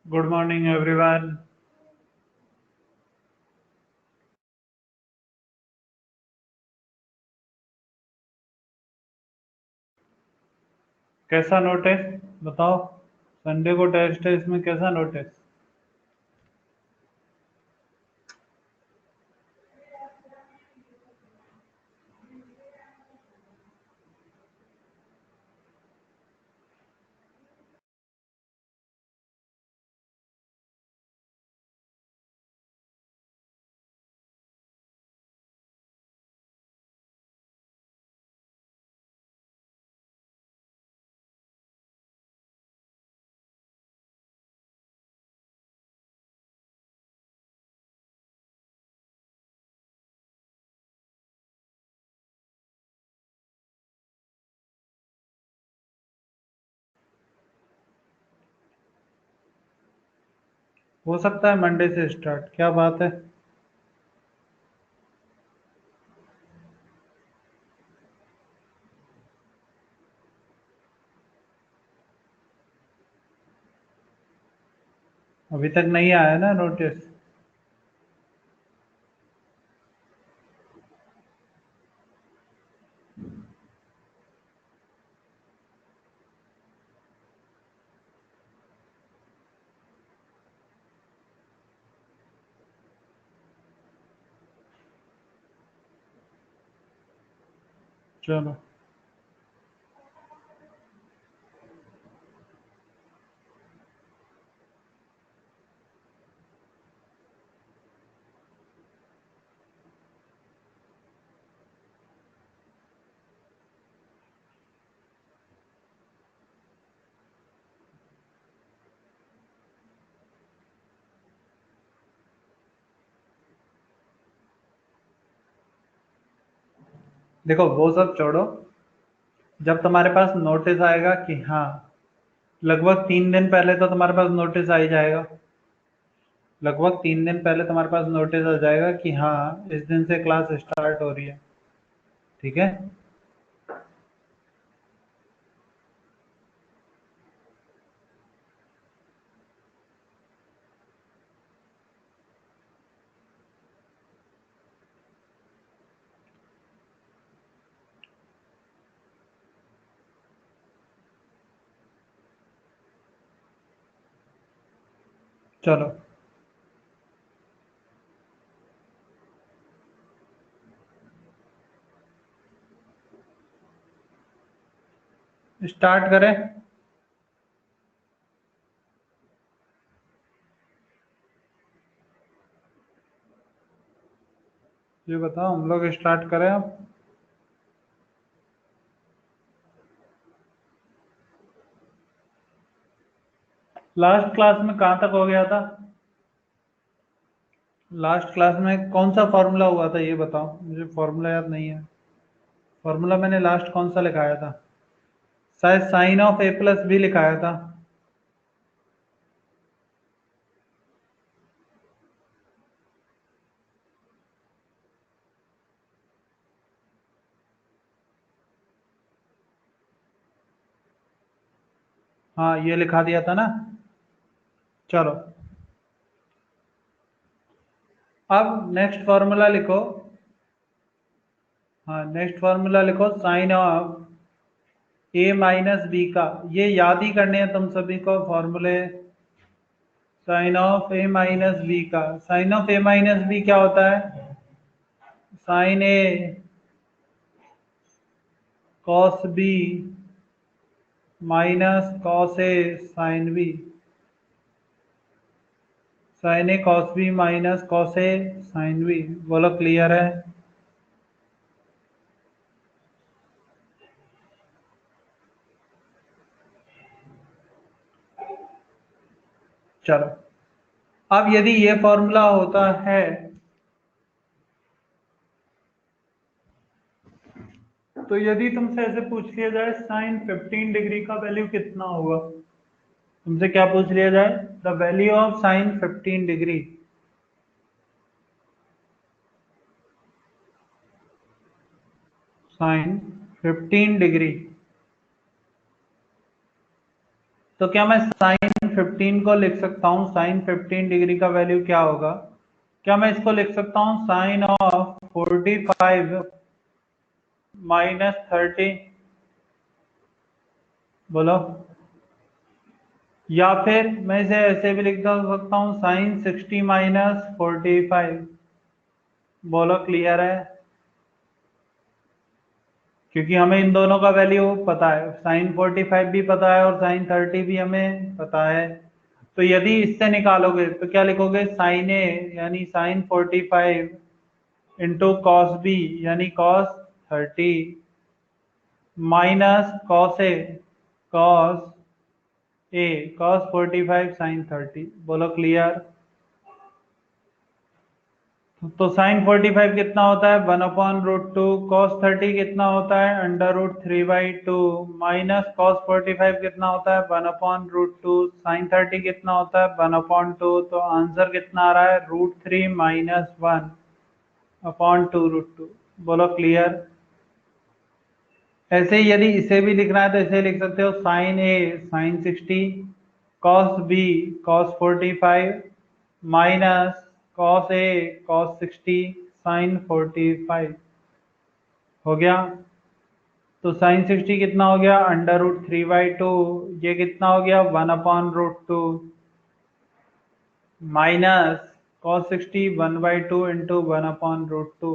Good morning, everyone. कैसा notice बताओ। Sunday को टेस्ट है, इसमें कैसा नोटिस? हो सकता है मंडे से स्टार्ट। क्या बात है? अभी तक नहीं आया ना नोटिस? चलो, देखो वो सब छोड़ो। जब तुम्हारे पास नोटिस आएगा कि हाँ, लगभग 3 दिन पहले तो तुम्हारे पास नोटिस आ ही जाएगा। लगभग 3 दिन पहले तुम्हारे पास नोटिस आ जाएगा कि हाँ, इस दिन से क्लास स्टार्ट हो रही है। ठीक है। चलो स्टार्ट करें। ये बताओ, हम लोग स्टार्ट करें अब? लास्ट क्लास में कहाँ तक हो गया था? लास्ट क्लास में कौन सा फॉर्मूला हुआ था, ये बताओ मुझे। फॉर्मूला याद नहीं है। फॉर्मूला मैंने लास्ट कौन सा लिखाया था? शायद sine of A plus B लिखाया था। हाँ, ये लिखा दिया था ना। चलो, अब नेक्स्ट फॉर्मूला लिखो। हाँ, नेक्स्ट फॉर्मूला लिखो, sine of A minus B का। ये याद ही करने हैं तुम सभी को फॉर्मूले। Sine of A minus B का, sine of A minus B क्या होता है? साइन ए कॉस बी माइनस कॉस ए साइन बी। साइन ए कॉस बी माइनस कॉस ए साइन बी। बोलो, क्लियर है? चलो, अब यदि ये फॉर्मूला होता है तो यदि तुमसे ऐसे पूछ लिया जाए साइन 15 डिग्री का वैल्यू कितना होगा, तुमसे क्या पूछ लिया जाए? The value of sine 15 degree. Sine 15 degree. तो क्या मैं साइन 15 को लिख सकता हूँ, साइन 15 डिग्री का वैल्यू क्या होगा? क्या मैं इसको लिख सकता हूँ साइन ऑफ 45 -30? बोलो। या फिर मैं इसे ऐसे भी लिख सकता हूँ साइन 60 -45। बोलो, क्लियर है? क्योंकि हमें इन दोनों का वैल्यू पता है, साइन 45 भी पता है और साइन 30 भी हमें पता है। तो यदि इससे निकालोगे तो क्या लिखोगे? साइन ए यानी साइन 45 इंटू कॉस बी यानी कॉस 30 माइनस कॉस ए कॉस कॉस 45 साइन 30। बोलो, क्लियर? तो साइन 45 कितना होता है? 1/√2। कॉस 30 कितना होता है? √3/2 माइनस कॉस 45 कितना होता है? 1/√2। साइन 30 कितना होता है? 1/2। तो आंसर कितना आ रहा है? √3 - 1/2√2। बोलो, क्लियर? ऐसे ही यदि इसे भी लिखना है तो इसे लिख सकते हो साइन ए sine 60 cos B cos 45 minus cos ए कॉस 60 साइन 45। हो गया? तो साइन 60 कितना हो गया? √3/2। ये कितना हो गया? 1/√2 माइनस कॉस 60 1/2 इंटू 1/√2।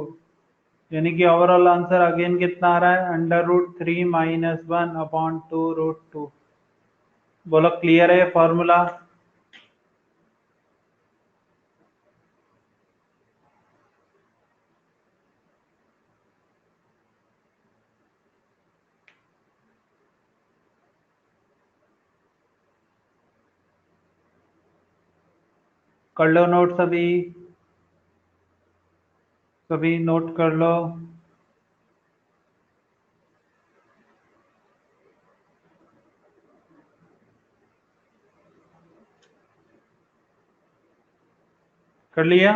यानी कि ओवरऑल आंसर अगेन कितना आ रहा है? √3 - 1/2√2। बोलो, क्लियर है फॉर्मूला? कर लो नोट सभी, सभी नोट कर लो। कर लिया?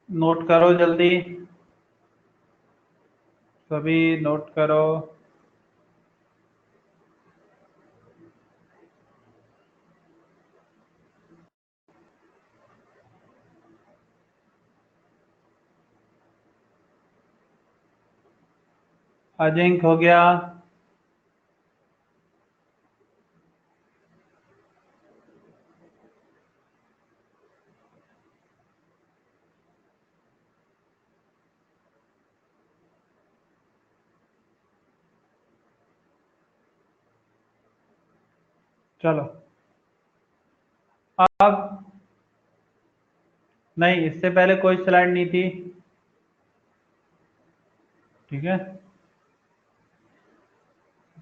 नोट करो जल्दी, सभी नोट करो। अजिंक हो गया? चलो अब, नहीं इससे पहले कोई स्लाइड नहीं थी, ठीक है?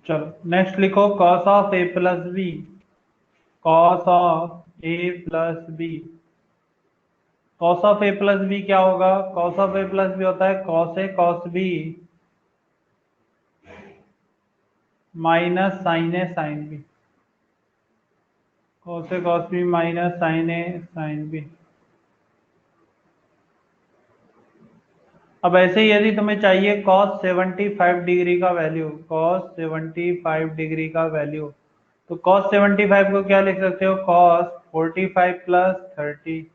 चलो नेक्स्ट लिखो cos of A plus B. Cos of A plus B. Cos of A plus b क्या होगा? Cos of A plus b होता है कॉस ए कॉस बी माइनस साइन ए साइन बी। कॉस ए कॉस बी माइनस साइन ए sine b. अब ऐसे ही यदि तुम्हें चाहिए cos 75 डिग्री का वैल्यू, cos 75 डिग्री का वैल्यू, तो cos 75 को क्या लिख सकते हो? cos 45 plus 30,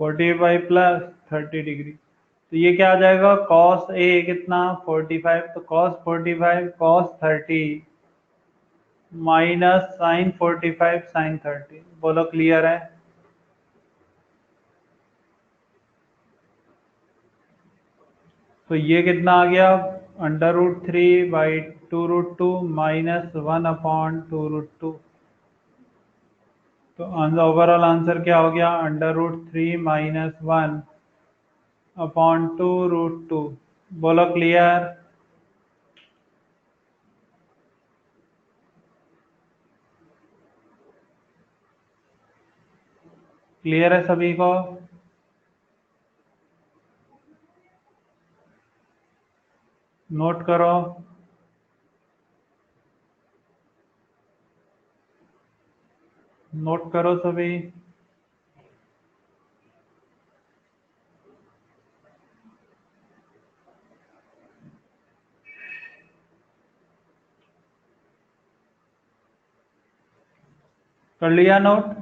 45 plus 30 degree. तो ये क्या आ जाएगा? cos a कितना? 45, तो cos 45 cos 30 minus sine 45 sine 30। बोलो, क्लियर है? तो ये कितना आ गया? √3/2√2 माइनस 1/2√2। तो ओवरऑल आंसर क्या हो गया? √3 - 1/2√2। बोलो, क्लियर? क्लियर है सभी को? नोट करो। नोट करो सभी। कर लिया नोट?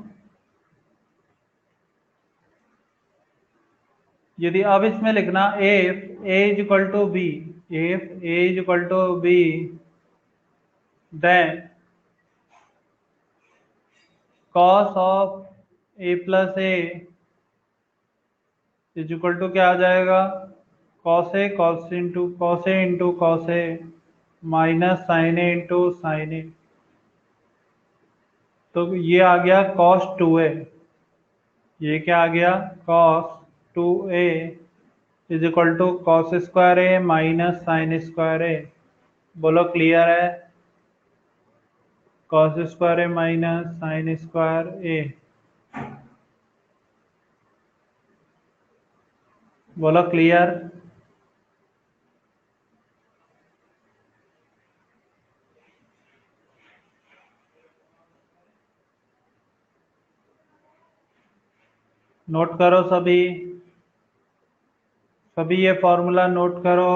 यदि अब इसमें लिखना if a is equal to b, if a is equal to b, then cos of A plus a is equal to क्या आ जाएगा? Cos a into cos a minus sine a into sine a. तो ये आ गया cos 2a, ये क्या आ गया? Cos 2a is equal to cos square A minus sine square A. बोलो क्लियर है? Cos square A minus sine square A. बोलो क्लियर? नोट करो सभी, सभी ये फॉर्मूला नोट करो।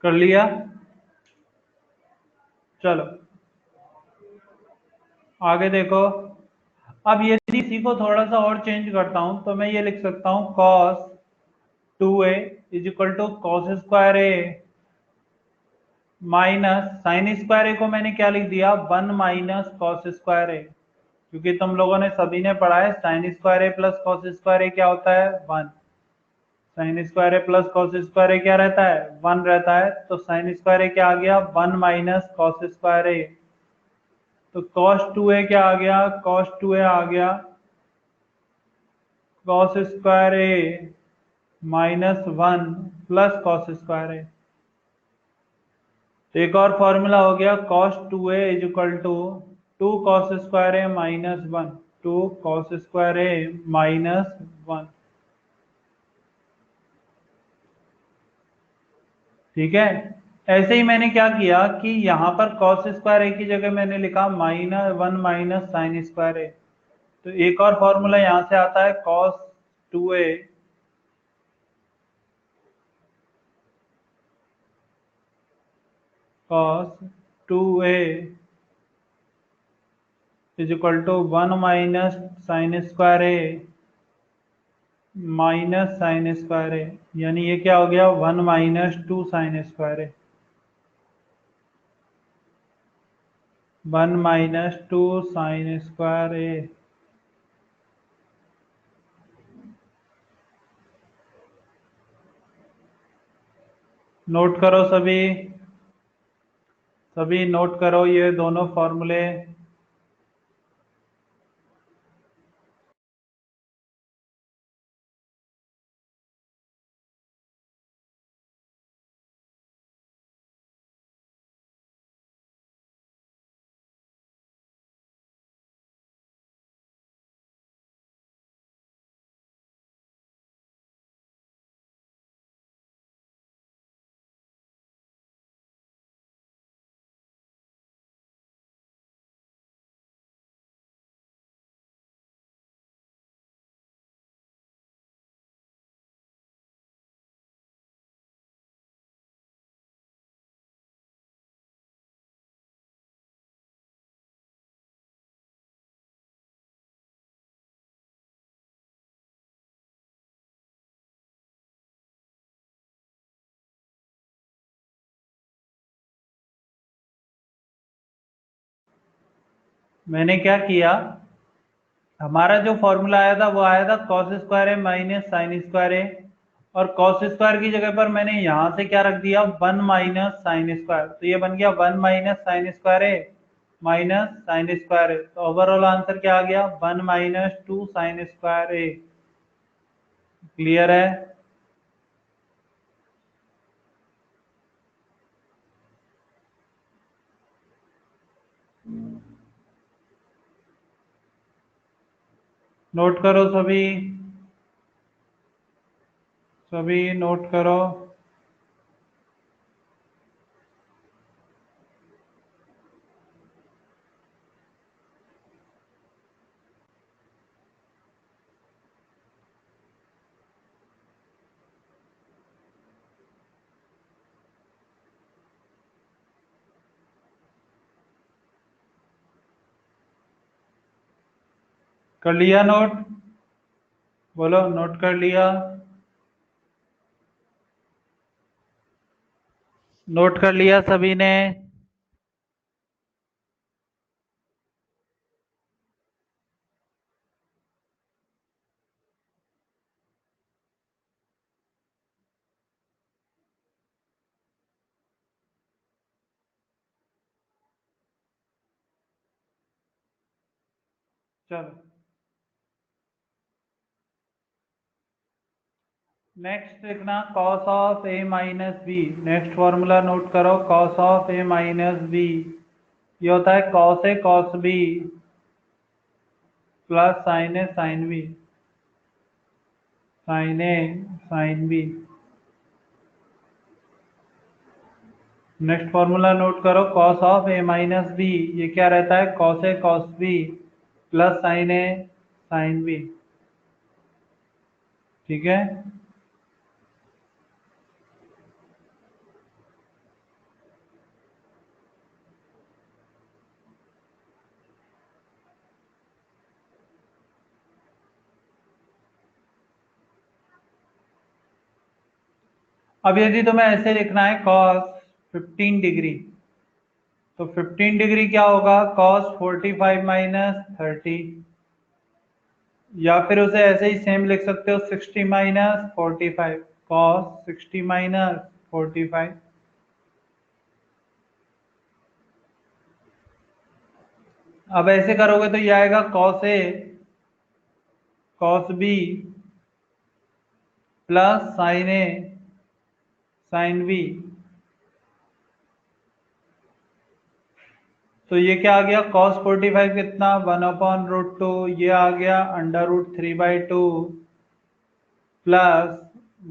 कर लिया? चलो आगे देखो। अब यदि इसी को थोड़ा सा और चेंज करता हूं तो मैं ये लिख सकता हूं cos 2a is equal to cos square A minus sine square A को मैंने क्या लिख दिया? 1 माइनस कॉस स्क्वायर ए, क्योंकि तुम लोगों ने सभी ने पढ़ा है साइन स्क्वायर ए प्लस कॉस स्क्वायर ए क्या होता है? 1। साइन स्क्वायर ए प्लस कॉस स्क्वायर ए क्या रहता है? 1 रहता है। तो साइन स्क्वायर ए क्या आ गया? 1 माइनस कॉस स्क्वायर ए। तो कॉस 2a क्या आ गया? कॉस 2a आ गया कॉस स्क्वायर ए माइनस 1 प्लस कॉस स्क्वायर ए। तो एक और फॉर्मूला हो गया cos 2a is equal to 2 cos square A minus 1, 2 cos square A minus 1। ठीक है? ऐसे ही मैंने क्या किया कि यहाँ पर कॉस स्क्वायर ए की जगह मैंने लिखा माइनस 1 माइनस साइन स्क्वायर ए। तो एक और फॉर्मूला यहाँ से आता है cos 2a cos 2a is equal to 1 minus sine square A minus sine square A. यानी ये क्या हो गया? 1 minus 2 sine square A, 1 minus 2 sine square A. Note करो सभी, सभी नोट करो ये दोनों फॉर्मूले। मैंने क्या किया, हमारा जो फॉर्मूला आया था वो आया था कॉस स्क्वायर ए माइनस साइन स्क्वायर ए, और कॉस स्क्वायर की जगह पर मैंने यहां से क्या रख दिया? 1 माइनस साइन स्क्वायर। तो ये बन गया 1 माइनस साइन स्क्वायर ए माइनस साइन स्क्वायर ए। तो ओवरऑल आंसर क्या आ गया? 1 माइनस 2 साइन स्क्वायर ए। क्लियर है? नोट करो सभी, सभी नोट करो। कर लिया नोट? बोलो, नोट कर लिया? नोट कर लिया सभी ने? चलो, नेक्स्ट देखना, cos of a minus b. Next formula note करो, cos of a minus B ये होता है cos a cos b plus sin a sin b, sin a sin b। Next formula note करो, cos of a minus B ये क्या रहता है, cos a cos b plus sin a sin b। ठीक है? अब यदि तुम्हें ऐसे लिखना है cos 15 डिग्री, तो 15 डिग्री क्या होगा, cos 45 माइनस 30। या फिर उसे ऐसे ही सेम लिख सकते हो, 60 माइनस 45, cos 60 माइनस 45। अब ऐसे करोगे तो ये आएगा cos a cos b plus sin a sin b। तो ये क्या आ गया, cos 45 कितना, 1/√2, ये आ गया √3/2 प्लस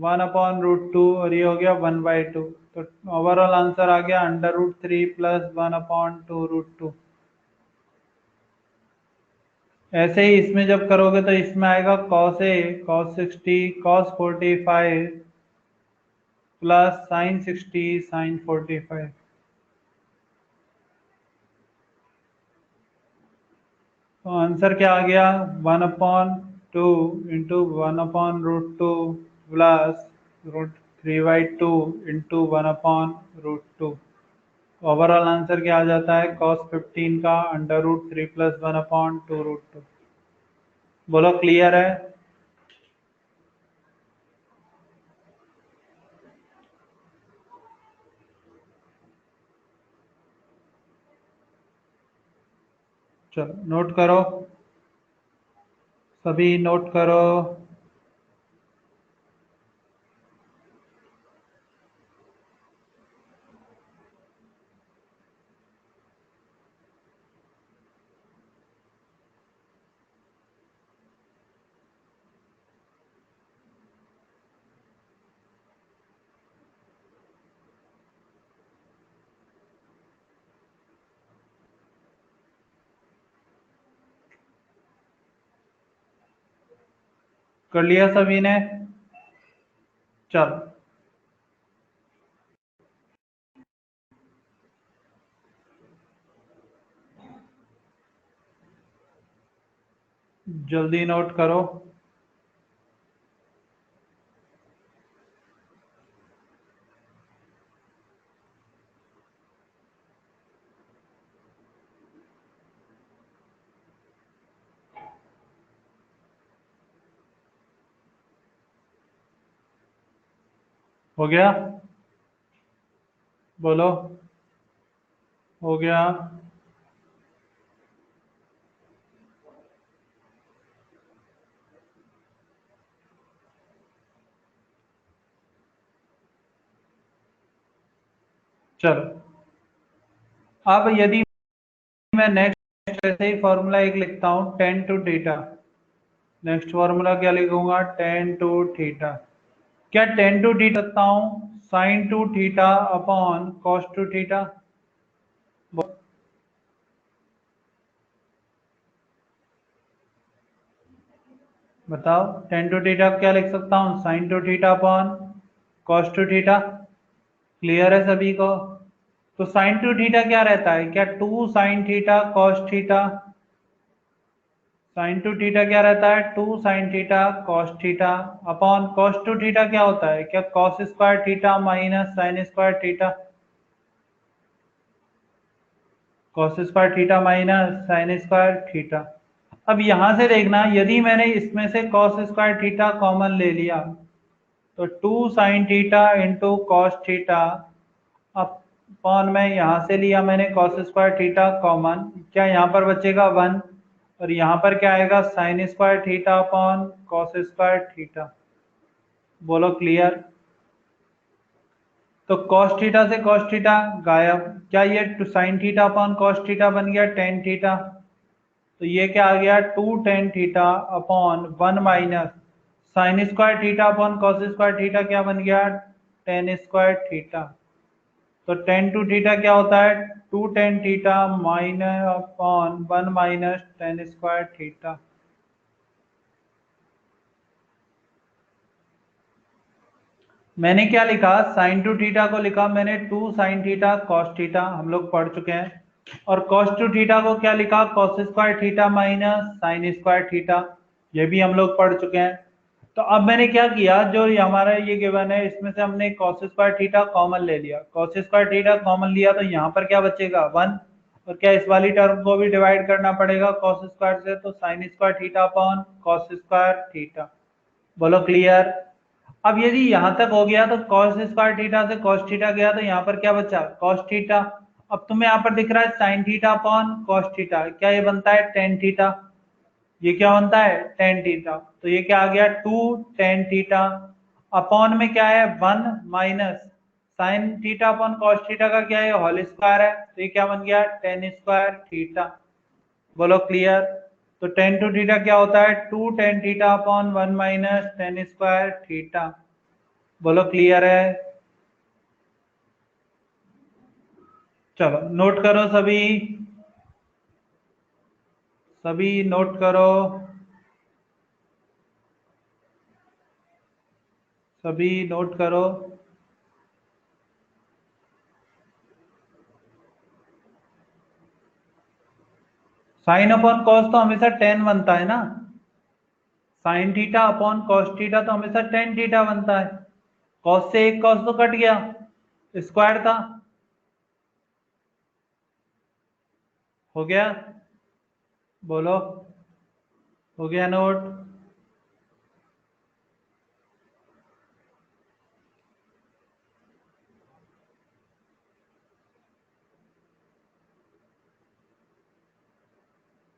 1/√2 और ये हो गया 1/2। तो ओवरऑल आंसर आ गया √3 प्लस 1/2√2। ऐसे ही इसमें जब करोगे तो इसमें आएगा cos a cos 60 cos 45 plus sin 60 sin 45। तो आंसर क्या आ गया, 1/2 into 1/√2 plus √3/2 into 1/√2। Overall answer क्या आ जाता है, cos 15 का √3 प्लस 1/2√2। बोलो, क्लियर है? चलो, नोट करो, सभी नोट करो। कर लिया सभी ने? चलो, जल्दी नोट करो। हो गया? बोलो, हो गया? चलो, अब यदि मैं नेक्स्ट ऐसे ही फॉर्मूला एक लिखता हूँ, tan two theta. Next formula क्या लिखूंगा, टेन टू थीटा। क्या टेन टू थीटा सकता हूँ, sine two theta upon cos two theta. बताओ, टेन टू थीटा क्या लिख सकता हूँ, sine two theta upon cos two theta. Clear है सभी को? तो साइन टू थीटा क्या रहता है, क्या two sine theta cos theta, sine two theta क्या रहता है, 2 sin theta cos theta upon cos two theta क्या होता है, क्या cos square theta minus sine square theta, cos square theta minus sine square theta. अब यहां से देखना, यदि मैंने इसमें से कॉस स्क्वायर थीटा कॉमन ले लिया तो 2 sin theta into cos theta upon में यहाँ से लिया मैंने कॉस स्क्वायर थीटा कॉमन, क्या यहाँ पर बचेगा 1 और यहाँ पर क्या आएगा sign square theta upon cos square theta. बोलो क्लियर। तो कॉस थीटा से कॉस थीटा गायब, क्या ये sine theta upon cos theta बन गया टेन थीटा, तो ये क्या आ गया 2 tan theta upon 1 - sign square theta upon cos square theta क्या बन गया टेन स्क्वायर थीटा। तो टेन टू थीटा क्या होता है 2 tan theta minus upon 1 - tan square theta. मैंने क्या लिखा, साइन टू थीटा को लिखा मैंने 2 sin थीटा कॉस थीटा, हम लोग पढ़ चुके हैं, और कॉस टू थीटा को क्या लिखा cos square theta minus sine square theta, ये भी हम लोग पढ़ चुके हैं। तो अब मैंने क्या किया, जो ये हमारा ये गिवन है इसमें से हमने कॉस स्क्वायर थीटा कॉमन ले लिया, कॉस स्क्वायर थीटा कॉमन लिया तो यहाँ पर क्या बचेगा 1, और क्या इस वाली टर्म को भी डिवाइड करना पड़ेगा कॉस स्क्वायर से, तो sign square theta upon cos square theta. बोलो क्लियर। अब यदि यहां तक हो गया तो कॉस स्क्वायर थीटा से कॉस थीटा गया तो यहाँ पर क्या बचा कॉस थीटा। अब तुम्हें यहाँ पर दिख रहा है sine theta upon cos theta, क्या ये बनता है टेन थीटा, ये क्या बनता है टेन थीटा, तो ये क्या आ गया 2 tan थीटा अपॉन में क्या है 1 - sine theta upon cos theta का क्या है होल स्क्वायर है, तो ये क्या बन गया टेन स्क्वायर थीटा। बोलो क्लियर। तो टेन टू थीटा क्या होता है 2 tan theta upon 1 - tan square theta. बोलो क्लियर है। चलो नोट करो सभी, सभी नोट करो, सभी नोट करो। साइन अपॉन कॉस तो हमेशा टेन बनता है ना, sine theta upon cos theta तो हमेशा टेन थीटा बनता है, कॉस से एक कॉस तो कट गया, स्क्वायर था, हो गया। बोलो हो गया नोट।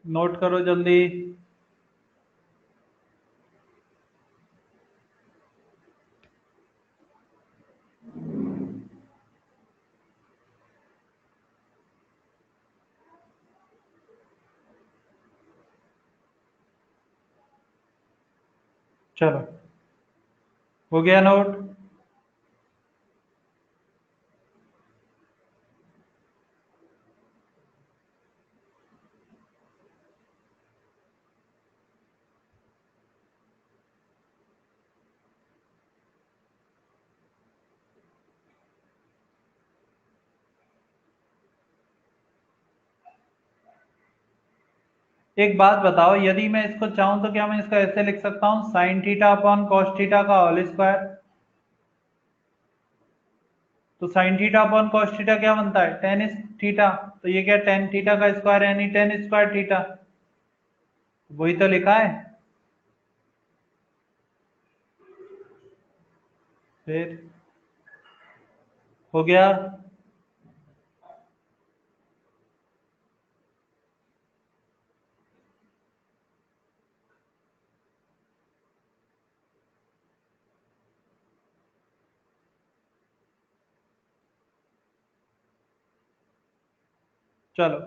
नोट करो जल्दी। चलो हो गया नोट। एक बात बताओ, यदि मैं इसको चाहूं तो क्या मैं इसको ऐसे लिख सकता हूं sine theta upon cos theta का होल स्क्वायर, तो sine theta upon cos theta क्या बनता है टेन थीटा, तो ये क्या टेन थीटा का स्क्वायर यानी टेन स्क्वायर थीटा, वही तो लिखा है। फिर हो गया। चलो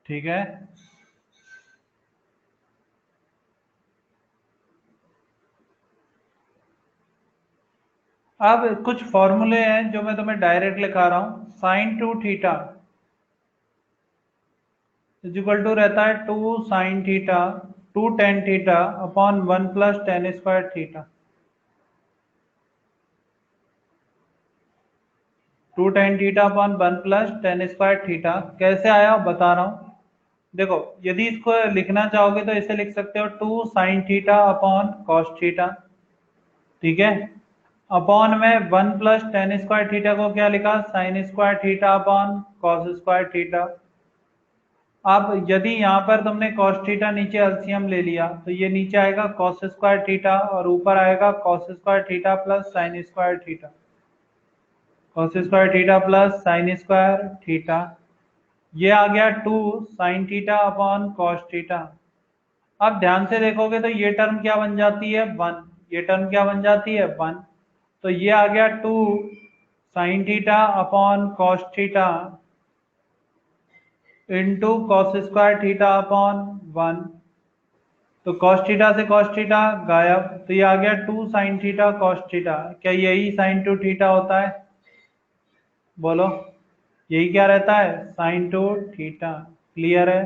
ठीक है। अब कुछ फॉर्मूले हैं जो मैं तुम्हें डायरेक्ट लिखा रहा हूं, sine two theta is equal to रहता है 2 sin theta 2 tan theta upon 1 + tan square theta. 2 tan theta upon 1 + tan² theta. कैसे आया बता रहा हूँ। देखो, यदि इसको लिखना चाहोगे तो इसे लिख सकते हो 2 sin theta upon cos theta, ठीक है। अपॉन में 1 + tan² थीटा को क्या लिखा, sin² theta upon cos² theta. अब यदि यहाँ पर तुमने cos थीटा नीचे एलसीएम ले लिया तो ये नीचे आएगा cos² थीटा और ऊपर आएगा cos² थीटा प्लस sin²थीटा, cos² थीटा प्लस sin²थीटा। ये आ गया 2 sin theta upon cos theta. अब ध्यान से देखोगे तो ये टर्म क्या बन जाती है, 1। ये टर्म क्या बन जाती है, 1। तो ये आ गया 2 sin theta upon cos theta into cos² theta upon 1। तो cos थीटा से cos थीटा गायब, तो ये आ गया 2 sin थीटा cos थीटा। क्या यही sin2 थीटा होता है, बोलो। यही क्या रहता है, sin2 थीटा। क्लियर है।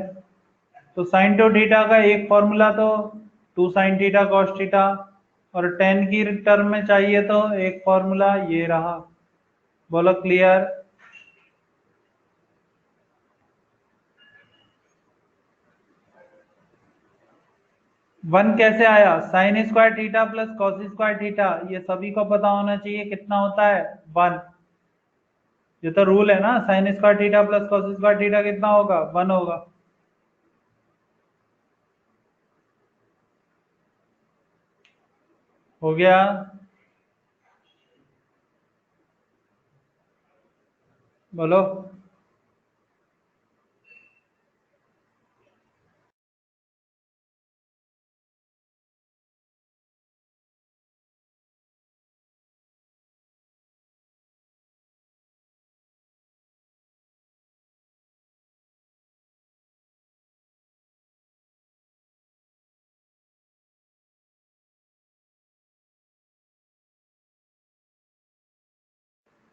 तो sin2 थीटा का एक फॉर्मूला तो 2 sin थीटा cos थीटा, और tan की टर्म में चाहिए तो एक फॉर्मूला ये रहा। बोलो क्लियर। 1 कैसे आया, sin² थीटा प्लस cos²थीटा, ये सभी को पता होना चाहिए कितना होता है, 1। ये तो रूल है ना, sin² थीटा प्लस cos²थीटा कितना होगा, 1 होगा। हो गया। बोलो।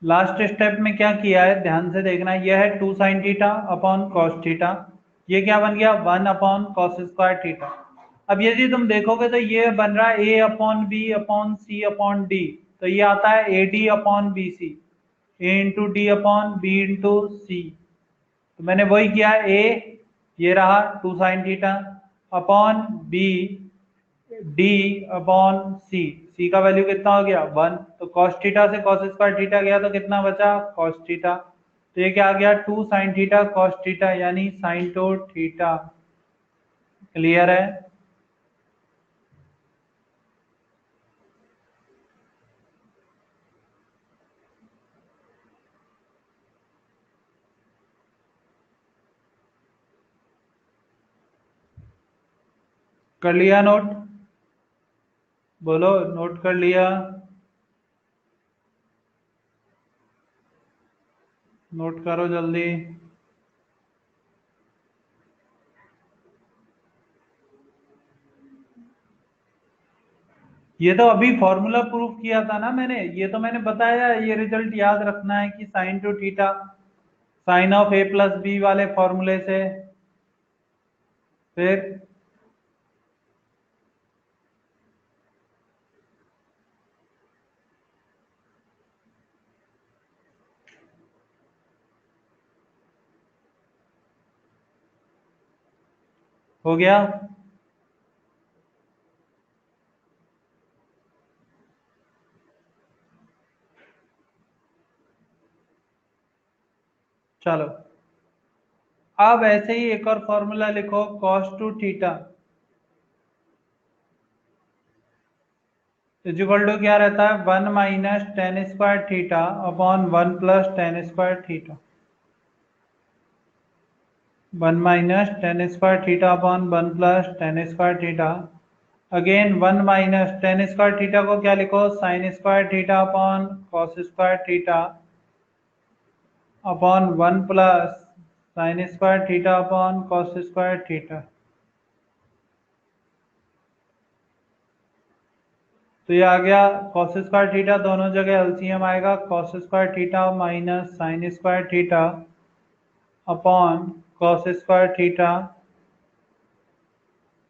लास्ट स्टेप में क्या किया है, ध्यान से देखना। यह है 2 sin theta upon cos theta. ये क्या बन गया, 1 अपॉन cos²थीटा। अब यदि तुम देखोगे तो ये बन रहा है a upon B upon C upon D. तो ये आता है A D upon B C, A into D upon B into C. तो मैंने वही किया, ए ये रहा 2 sin theta upon B D upon C. C का वैल्यू कितना हो गया, 1। तो cos थीटा से cos² थीटा गया तो कितना बचा, cos थीटा। तो ये क्या आ गया, 2 sin थीटा cos थीटा, यानी sin2 थीटा। क्लियर है। कर लिया नोट, बोलो नोट कर लिया। नोट करो जल्दी। ये तो अभी फॉर्मूला प्रूफ किया था ना मैंने, ये तो मैंने बताया। ये रिजल्ट याद रखना है कि sin2 theta sine of A plus b वाले फॉर्मूले से। फिर हो गया। चलो, अब ऐसे ही एक और फॉर्मूला लिखो, cos2 थीटा इजिकल टू क्या रहता है, 1 - tan² theta upon 1 + tan² theta. 1 - tan² theta upon 1 + tan² theta. Again 1 - tan² theta को क्या लिखो, sin² theta upon cos² theta upon 1 + sin² theta upon cos²थीटा। तो ये आ गया cos²थीटा, दोनों जगह एलसीएम आएगा, cos²थीटा माइनस sin²थीटा अपॉन cos²थीटा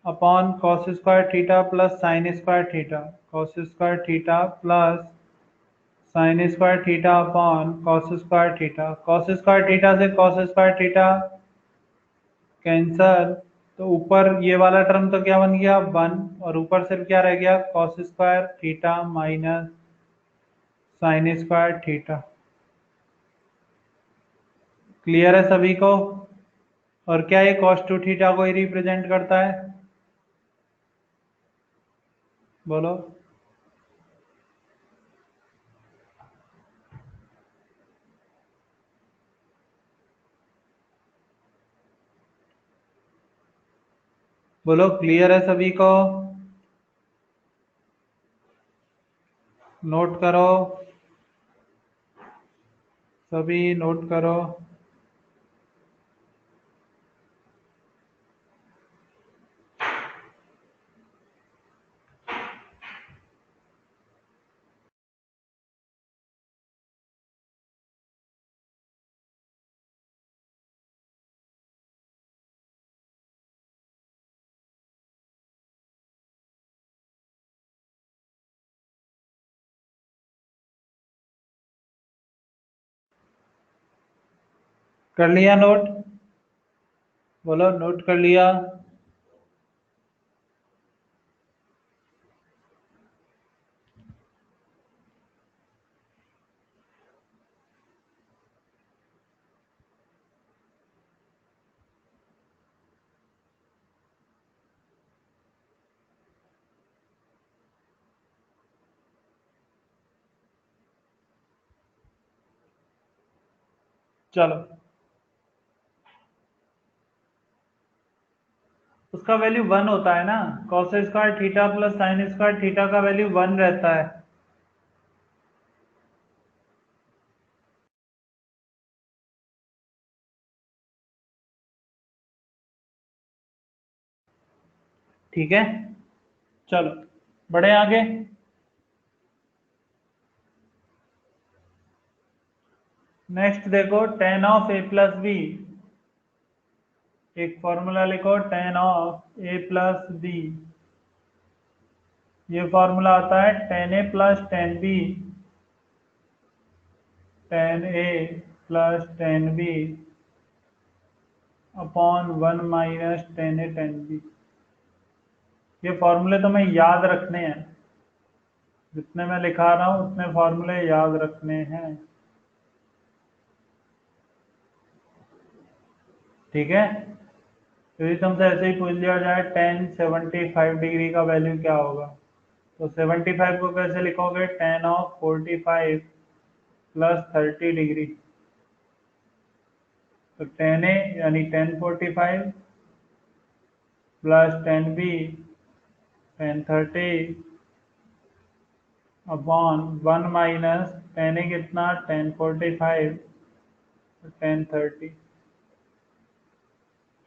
अपॉन cos²थीटा प्लस sin²थीटा, cos²थीटा plus sine square theta upon cos square theta. Cos square theta से कॉस स्क्वायर थीटा कैंसर, तो ऊपर ये वाला टर्म तो क्या बन गया 1, और ऊपर सिर्फ क्या रह गया cos square theta minus sine square theta. Clear है सभी को? और क्या ये cos 2 थीटा को ही रिप्रेजेंट करता है? बोलो। बोलो क्लियर है सभी को? नोट करो, सभी नोट करो। कर लिया नोट? बोलो नोट कर लिया? चलो, उसका वैल्यू 1 होता है ना। Cos square theta plus sine square theta का वैल्यू 1 रहता है। ठीक है, चलो बढ़े आगे। नेक्स्ट देखो tan of A plus B. एक फॉर्मूला लिखो tan of A plus B. ये फॉर्मूला आता है tan A plus tan B, tan A plus tan B upon 1 minus tan A tan B. ये फॉर्मूले तुम्हें याद रखने हैं, जितने मैं लिखा रहा हूँ उतने फॉर्मूले याद रखने हैं। ठीक है, यदि तुमसे ऐसे ही पूछ लिया जाए tan 75 डिग्री का वैल्यू क्या होगा, तो 75 को कैसे लिखोगे? tan of 45 plus 30 degree. तो tan ए यानी tan 45 plus tan B tan 30 upon 1 minus tan a कितना tan 45 tan 30।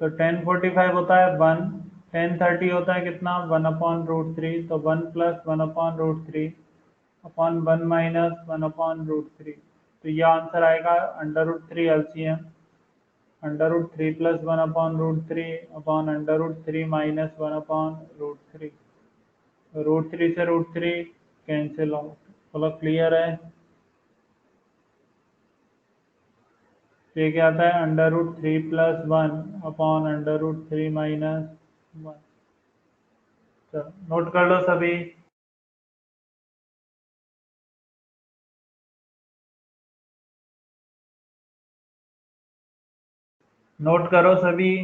तो tan 45 होता है 1, tan 30 होता है कितना 1 अपॉन रूट 3, तो 1 plus 1 upon root 3 upon 1 minus 1 upon root 3। तो ये आंसर आएगा under root 3 LCM, under root 3 plus 1 upon root 3 upon under root 3 minus 1 upon root 3। Root 3 से रूट 3 कैंसिल आउट। बोलो क्लियर है? ये क्या आता है under root 3 plus 1 upon under root 3 minus 1। चलो नोट कर लो सभी। नोट करो सभी।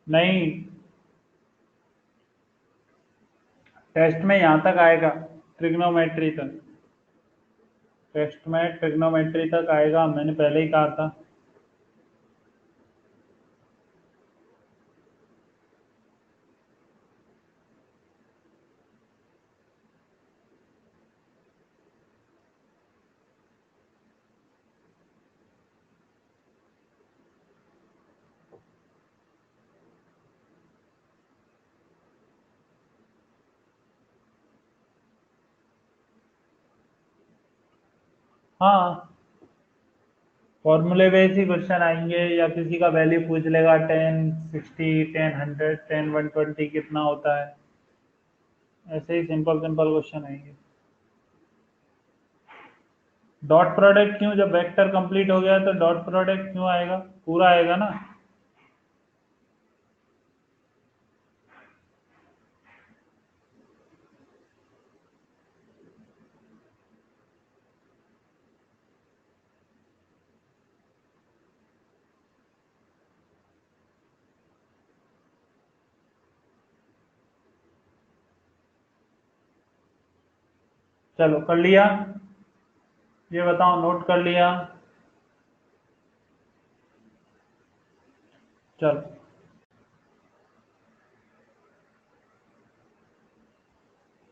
नहीं, टेस्ट में यहाँ तक आएगा, ट्रिग्नोमेट्री तक। टेस्ट में ट्रिग्नोमेट्री तक आएगा, मैंने पहले ही कहा था। हाँ, फॉर्मूले बेस ही क्वेश्चन आएंगे, या किसी का वैल्यू पूछ लेगा 10, 60, 10, 100, 10, 120 कितना होता है। ऐसे ही सिंपल सिंपल क्वेश्चन आएंगे। डॉट प्रोडक्ट क्यों, जब वेक्टर कंप्लीट हो गया तो डॉट प्रोडक्ट क्यों आएगा, पूरा आएगा ना। चलो कर लिया, ये बताओ नोट कर लिया। चलो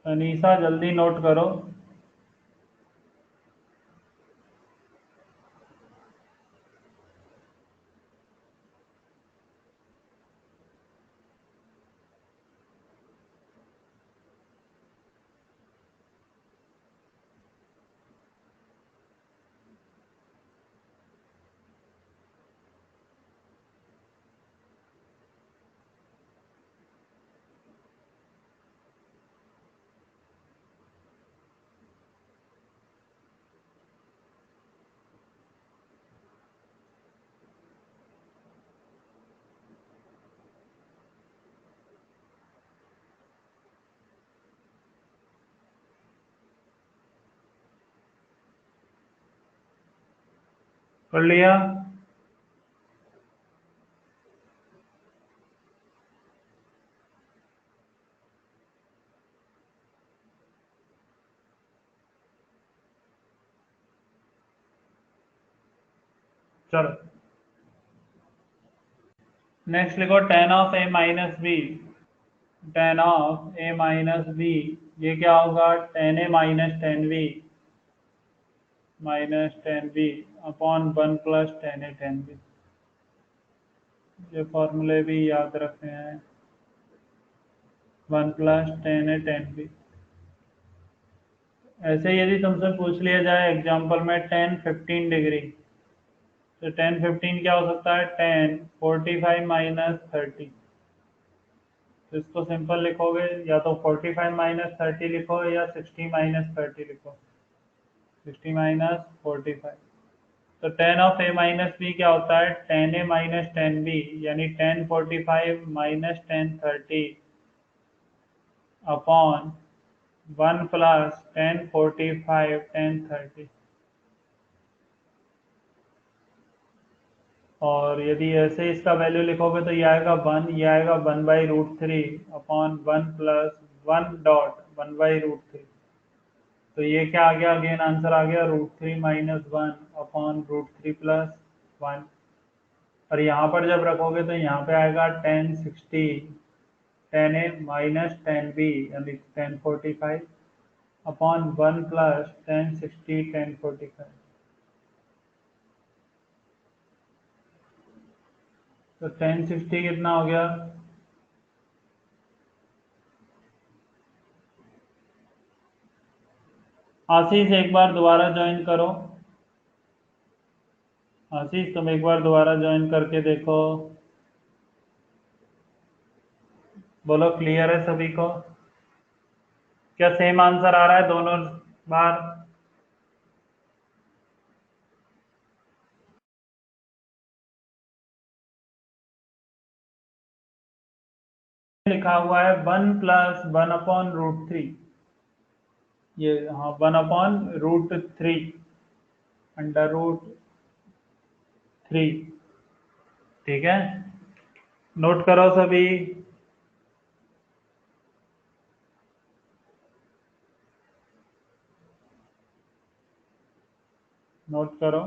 अनीसा जल्दी नोट करो। कर लिया। चलो नेक्स्ट लिखो tan of A minus B. Tan of A minus B, ये क्या होगा, tan A minus tan B, minus tan B upon one plus tan A tan B. ये फॉर्मूले भी याद रखने हैं, one plus tan A tan B. ऐसे यदि तुमसे पूछ लिया जाए एग्जाम्पल में 10, 15 डिग्री, तो 10, 15 क्या हो सकता है, 10, 45 माइनस 30। तो इसको सिंपल लिखोगे, या तो 45 माइनस 30 लिखो, या 60 माइनस 30 लिखो, 60 माइनस 45। तो tan of A minus B क्या होता है, टेन ए माइनस टेन बी, यानी 10, 45 माइनस 10, 30 अपॉन वन प्लस 10, 45, 10, 30। और यदि ऐसे इसका वैल्यू लिखोगे तो ये आएगा वन, ये आएगा 1/√3 upon one plus one dot 1/√3। तो ये क्या आ गया, अगेन आंसर आ गया √3 minus one upon √3 plus one. और यहाँ पर जब रखोगे तो यहाँ पे आएगा 10, 60, 10 ए माइनस 10 बी, यानी 10, 45 अपॉन वन प्लस 10, 60, 10, 45। तो 10, 60 कितना हो गया, आशीष एक बार दोबारा ज्वाइन करो। आशीष तुम एक बार दोबारा ज्वाइन करके देखो। बोलो क्लियर है सभी को, क्या सेम आंसर आ रहा है दोनों बार। लिखा हुआ है 1 प्लस 1 अपॉन √3, ये हाँ 1/√3, √3। ठीक है, नोट करो सभी। नोट करो।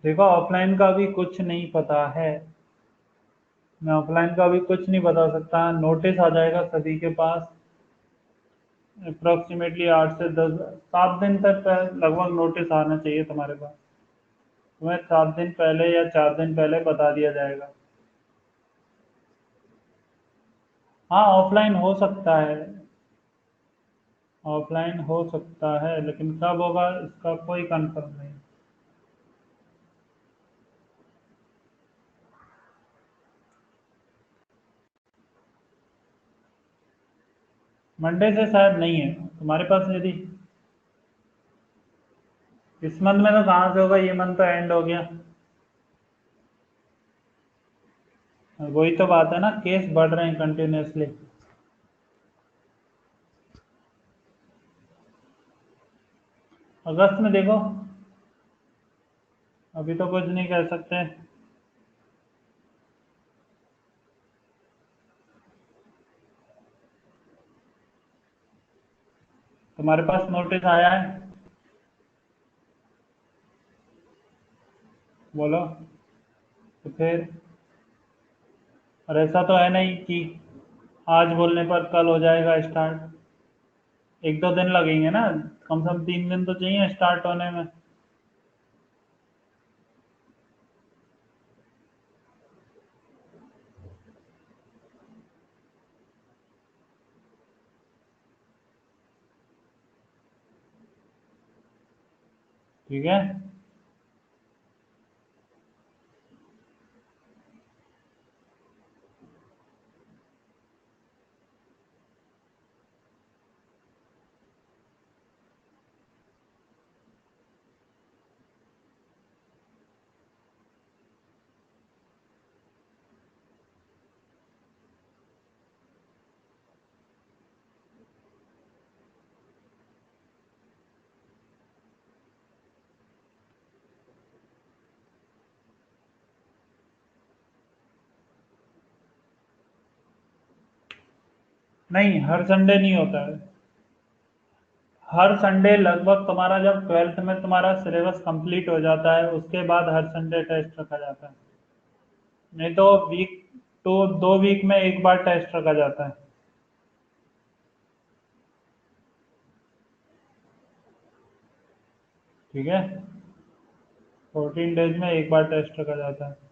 देखो ऑफलाइन का भी कुछ नहीं पता है, मैं ऑफलाइन का भी कुछ नहीं बता सकता। नोटिस आ जाएगा सभी के पास, अप्रोक्सीमेटली 8 से 10, 7 दिन तक का लगभग नोटिस आना चाहिए तुम्हारे पास। तुम्हें 7 दिन पहले या 4 दिन पहले बता दिया जाएगा। हाँ, ऑफलाइन हो सकता है। ऑफलाइन हो सकता है, लेकिन कब होगा इसका कोई कंफर्म नहीं। मंडे से शायद नहीं है तुम्हारे पास। यदि इस मंथ में तो कहाँ से होगा, ये मंथ तो एंड हो गया। वही तो बात है ना, केस बढ़ रहे हैं कंटिन्यूअसली। अगस्त में देखो। अभी तो कुछ नहीं कह सकते। तुम्हारे पास नोटिस आया है? बोलो। तो फिर, और ऐसा तो है नहीं कि आज बोलने पर कल हो जाएगा स्टार्ट। 1-2 दिन लगेंगे ना, कम से कम 3 दिन तो चाहिए स्टार्ट होने में। ठीक है। नहीं, हर संडे नहीं होता है। हर संडे लगभग तुम्हारा जब 12th में तुम्हारा सिलेबस कंप्लीट हो जाता है उसके बाद हर संडे टेस्ट रखा जाता है। नहीं तो वीक, तो 2 वीक में एक बार टेस्ट रखा जाता है। ठीक है। 14 डेज में एक बार टेस्ट रखा जाता है।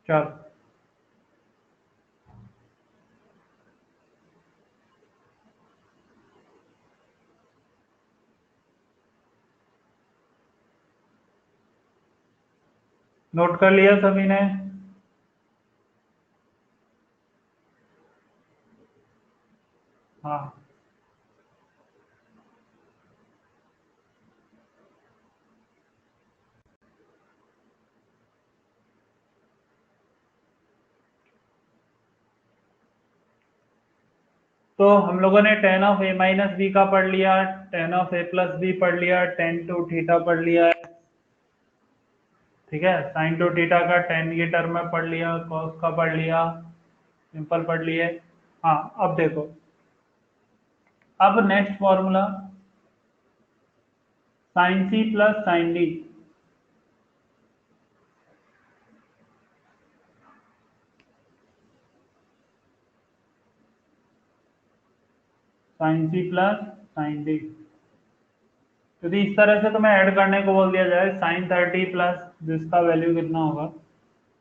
चल, नोट कर लिया सभी ने? हाँ। तो हम लोगों ने tan of A minus B का पढ़ लिया, tan of A plus b पढ़ लिया, टेन टू थीटा पढ़ लिया है। ठीक है, साइन टू थीटा का टेन की टर्म में पढ़ लिया, कॉस का पढ़ लिया, सिंपल पढ़ लिए। हाँ, अब देखो। अब next formula, sine c plus sine d. Sine c plus sine d. यदि इस तरह से तुम्हें ऐड करने को बोल दिया जाए, साइन 30 प्लस जिसका वैल्यू कितना होगा,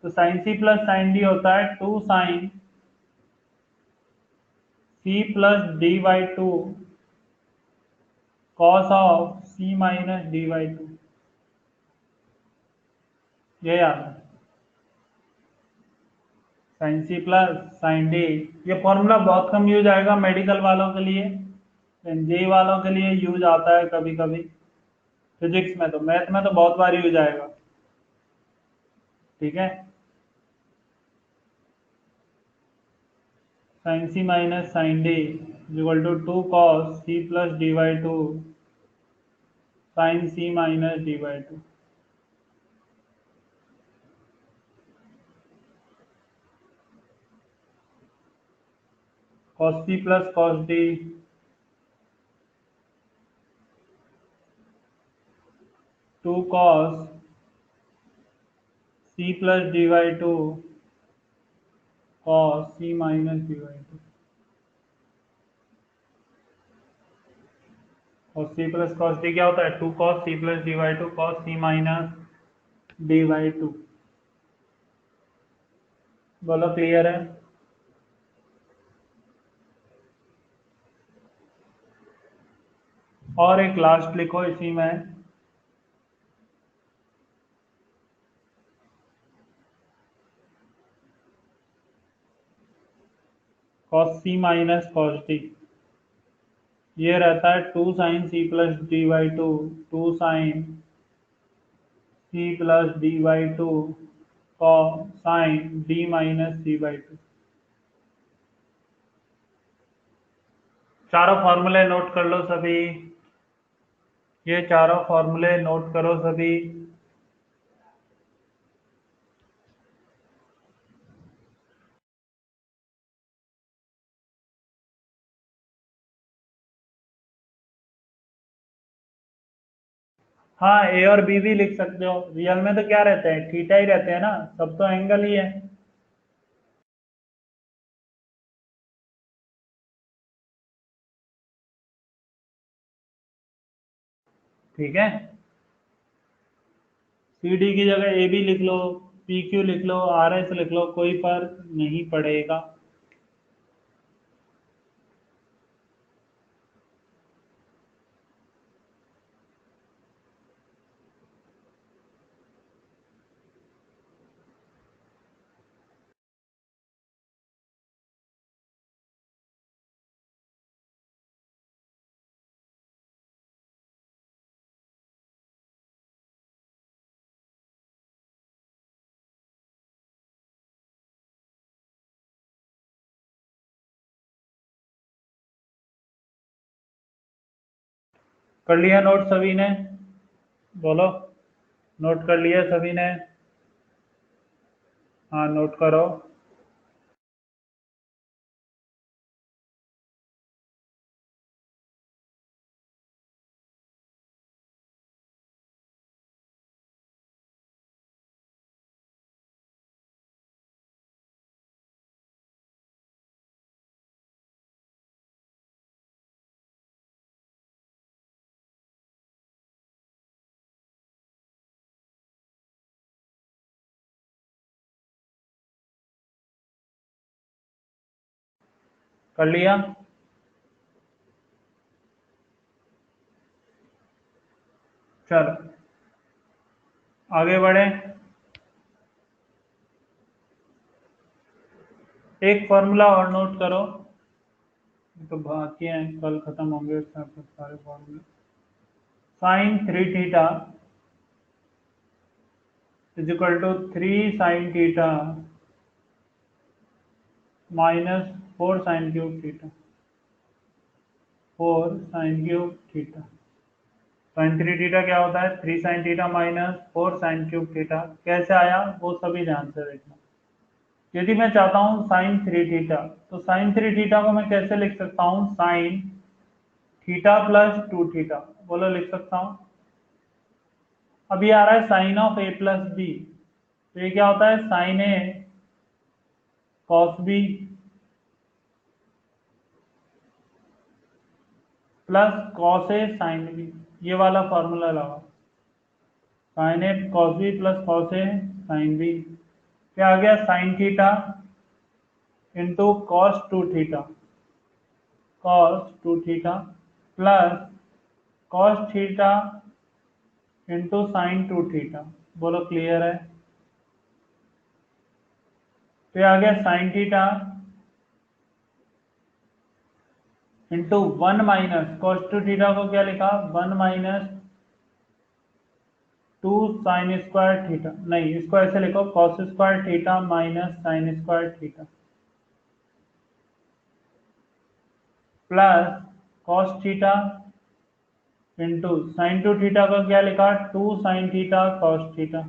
तो sine c plus sine d होता है 2 sine c plus d by 2 cos of c minus d by 2। ये याद है, sine c plus sine d. ये फॉर्मूला बहुत कम यूज आएगा मेडिकल वालों के लिए, जेई वालों के लिए यूज आता है कभी कभी। फिजिक्स में तो, मैथ में तो बहुत बार यूज आएगा। ठीक है। Sine c minus sine d equal to 2 cos c plus d by 2 sine c minus d by 2। Cos c plus cos d 2 cos c plus d by two cos c minus d by two, और c plus cos d क्या होता है, two cos c plus d by two cos c minus d by two. बोलो clear है। और एक last लिखो इसी में, cos c minus cos d, ये रहता है two sine c plus d by two, two sine c plus d by two cos sine d minus c by two. चारों फॉर्मूले नोट कर लो सभी, ये चारों फॉर्मूले नोट करो सभी। हाँ, ए और बी भी लिख सकते हो, रियल में तो क्या रहते हैं, थीटा ही रहते हैं ना, सब तो एंगल ही है। ठीक है, सी डी की जगह ए बी लिख लो, पी क्यू लिख लो, आर एस लिख लो, कोई फर्क नहीं पड़ेगा। कर लिया नोट सभी ने, बोलो नोट कर लिया सभी ने। हाँ नोट करो। कर लिया, चलो आगे बढ़े। एक फॉर्मूला और नोट करो, ये तो बाकी हैं, कल खत्म होंगे सारे फॉर्मूले। Sine three theta is equal to three sine theta minus four sine cube theta, four sine cube theta. Sine three theta क्या होता है, three sine theta minus four sine cube theta. कैसे आया वो सभी ध्यान से देखना। यदि मैं चाहता हूँ साइन थ्री थीटा, तो साइन थ्री थीटा को मैं कैसे लिख सकता हूँ, sine theta plus two theta, बोलो लिख सकता हूँ। अब ये आ रहा है sine of A plus b, तो ये क्या होता है, साइन ए कॉस बी प्लस कॉस ए साइन बी, ये वाला फॉर्मूला लगाओ। साइन ए कॉस बी प्लस कॉस ए साइन बी, क्या आ गया, sine theta into cos two theta, cos two theta plus cos theta into sine two theta. बोलो clear है। तो ये आ गया sine theta into one minus cos two theta को क्या लिखा, one minus two sine square theta, नहीं इसको ऐसे लिखो, cos square theta minus sine square theta plus cos theta into sine two theta का क्या लिखा, two sine theta cos theta.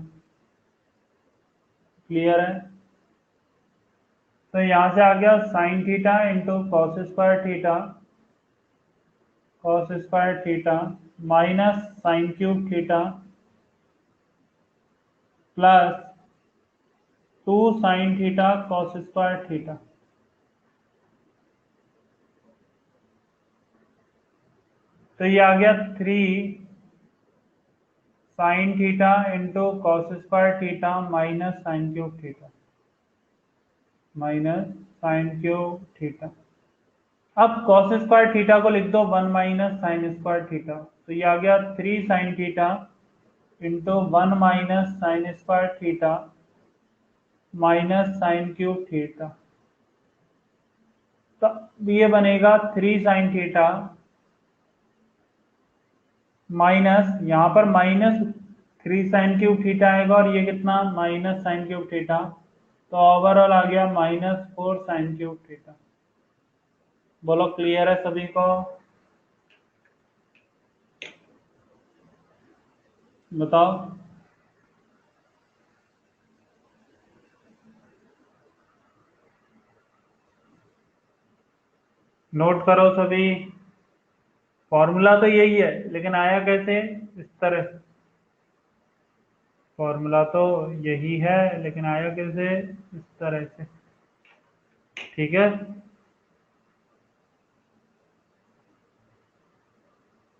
Clear है। तो यहां से आ गया sine theta into cos square theta, cos square theta minus sign cube theta plus 2 sign theta cos square theta. तो ये आ गया 3 sign theta into cos square theta minus sign cube theta, minus sign cube theta. अब cos square theta को लिख दो 1 minus sine square theta, तो ये आ गया 3 sign theta into 1 minus sine square theta minus sign cube theta. तो ये बनेगा 3 साइन थीटा माइनस, यहाँ पर माइनस 3 साइन क्यूब थीटा आएगा और ये कितना माइनस साइन क्यूब थीटा, तो ओवरऑल आ गया -4 साइन क्यूब थीटा। बोलो क्लियर है सभी को? बताओ। नोट करो सभी। फॉर्मूला तो यही है लेकिन आया कैसे इस तरह। फॉर्मूला तो यही है लेकिन आया कैसे इस तरह से। ठीक है,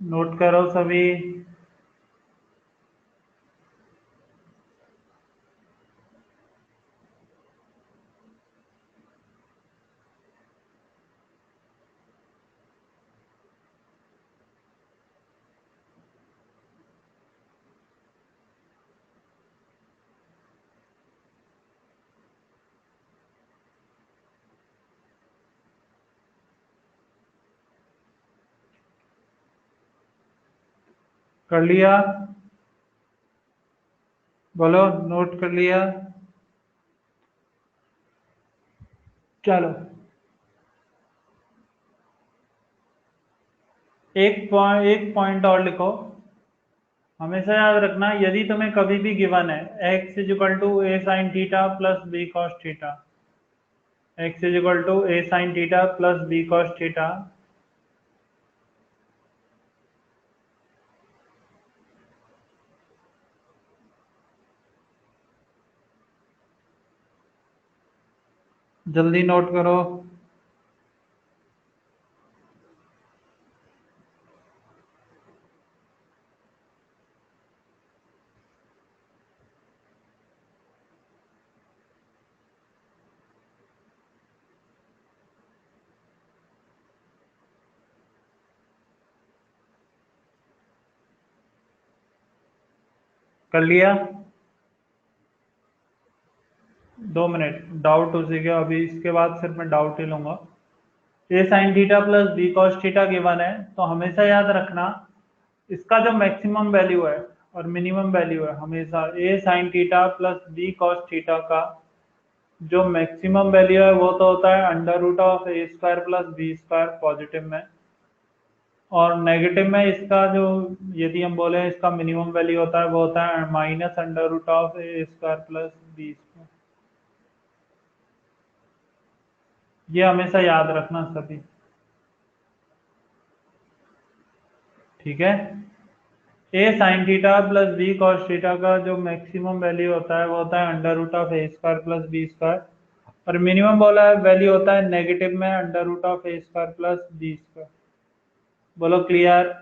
नोट करो सभी। कर लिया? बोलो नोट कर लिया? चलो एक पॉइंट और लिखो। हमेशा याद रखना यदि तुम्हें कभी भी गिवन है x is equal to a sine theta plus B cos theta, x is equal to a sine theta plus B cos theta, जल्दी नोट करो। कर लिया? 2 मिनट डाउट उसी के, अभी इसके बाद सिर्फ मैं डाउट ही लूंगा। A sine theta plus B cos theta given है, तो हमेशा याद रखना इसका जो मैक्सिमम वैल्यू है और मिनिमम वैल्यू है, हमेशा A sine theta plus B cos theta का जो मैक्सिमम वैल्यू है वो तो होता है under root of A square plus B square positive में, और नेगेटिव में इसका जो, यदि हम बोले इसका मिनिमम वैल्यू होता है वो होता है minus under root of A square plus B square. ये हमेशा याद रखना सभी। ठीक है, A sine theta plus B cos theta का जो मैक्सिमम वैल्यू होता है वो होता है under root of A square plus B square, और मिनिमम बोला है वैल्यू होता है नेगेटिव में under root of A square plus B square. बोलो क्लियर?